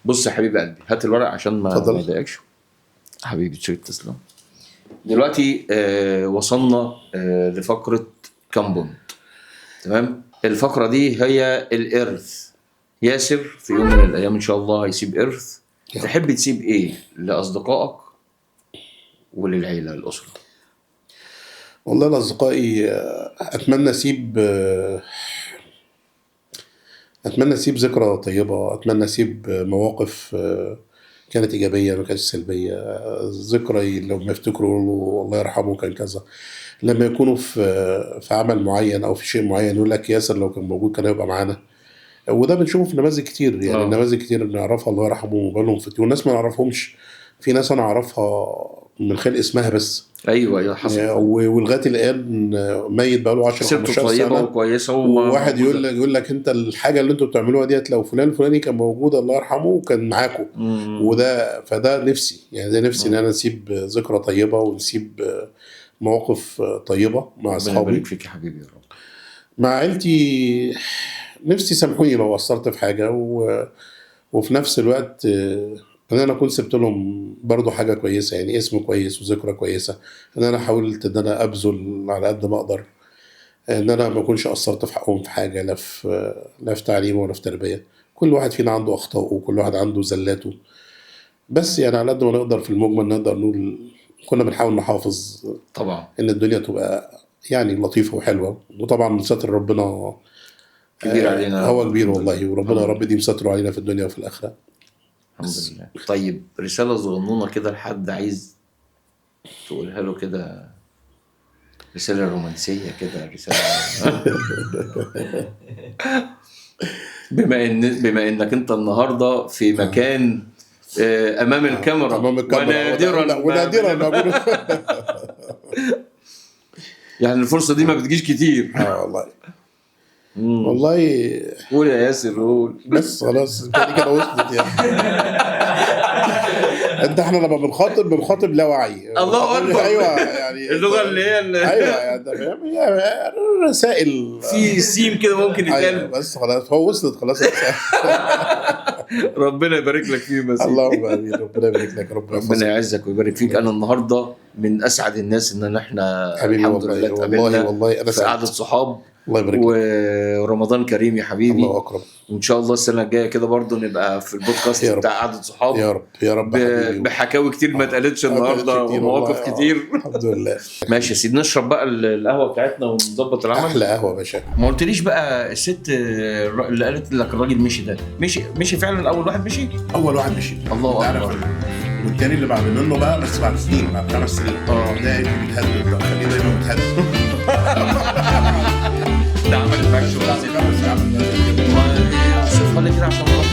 بص يا حبيب قلبي، هات الورق عشان ما يضايقكش حبيبي. تسلم. دلوقتي وصلنا لفقره كامبوند. تمام. الفقره دي هي الارث. ياسر في يوم من الايام ان شاء الله هيسيب ارث. تحب تسيب ايه لاصدقائك وللعيله الاسره؟ والله لاصدقائي اتمنى اسيب ذكرى طيبه، اتمنى اسيب مواقف كانت ايجابيه ما كانتش سلبيه. ذكرى لما يفتكروا الله يرحمه كان كذا، لما يكونوا في عمل معين او في شيء معين يقول لك ياسر لو كان موجود كان هيبقى معانا. وده بنشوفه في نماذج كتير. يعني نماذج كتير نعرفها الله يرحمه وبالهم فتي، والناس ما نعرفهمش. في ناس انا اعرفها من خلال اسمها بس. ايوه حصل. ولغايه الان ميت بقاله 10-15 سنه وكويسه. وواحد يقول لك انت الحاجه اللي انتوا بتعملوها ديت لو فلان الفلاني كان موجود الله يرحمه وكان معاكم. فده نفسي، يعني ده نفسي ان انا نسيب ذكرى طيبه ونسيب مواقف طيبه مع اصحابي. ربنا يبارك فيك يا حبيبي يا رب. مع عيلتي نفسي سامحوني لو قصرت في حاجه، وفي نفس الوقت ان انا اكون سبت لهم برضو حاجه كويسه، يعني اسم كويس وذكرى كويسه. ان انا حاولت ان انا ابذل على قد ما اقدر، ان انا ما اكونش قصرت في حقهم في حاجه، لا في تعليم ولا في تربيه. كل واحد فينا عنده اخطاء وكل واحد عنده زلاته، بس يعني على قد ما نقدر في المجمل نقدر نقول كنا بنحاول نحافظ طبعا ان الدنيا تبقى يعني لطيفه وحلوه. وطبعا ستر ربنا كبير علينا، هو كبير والله. وربنا يا رب دي ستره علينا في الدنيا وفي الاخره. الحمد لله. طيب رساله صغنونه كده لحد عايز تقولها له كده، رساله رومانسيه كده، رساله بما انك انت النهارده في مكان امام الكاميرا ونادرا ما يعني الفرصه دي ما بتجيش كتير. والله والله. قول يا ياسر قول. بس خلاص دي كده وصلت يعني. احنا لما بنخاطب لا وعي. الله اكبر. ايوه يعني اللغه اللي هي ايوه يعني فاهم، هي رسائل في سيم كده ممكن يتقال. أيوة بس خلاص هو وصلت خلاص. ربنا يبارك لك فيه مسيح. اللهم امين. ربنا يبارك لك. ربنا يعزك ويبارك فيك. انا النهارده من اسعد الناس ان احنا الحمد لله اتقابلنا والله انا في قعده صحاب. الله يبارك لك. ورمضان كريم يا حبيبي. الله اكرم. وان شاء الله السنه الجايه كده برضو نبقى في البودكاست بتاع قعده صحاب. يا رب يا رب. بحكاوي كتير ما اتقالتش النهارده ومواقف كتير. الحمد لله. ماشي يا سيدي، نشرب بقى القهوه بتاعتنا ونظبط العمل. احلى قهوه يا باشا. ما قلتليش بقى الست اللي قالت لك الراجل مشي ده مشي فعلا؟ اول واحد مشي. الله اكبر. والتاني اللي بعد منه بقى بس بعد سنين، بعد 5 سنين. ده بيتهدد بقى، خليه دايما بيتهدد. ده عمل معاك شغل عظيم. شوف خلي كده عشان نروح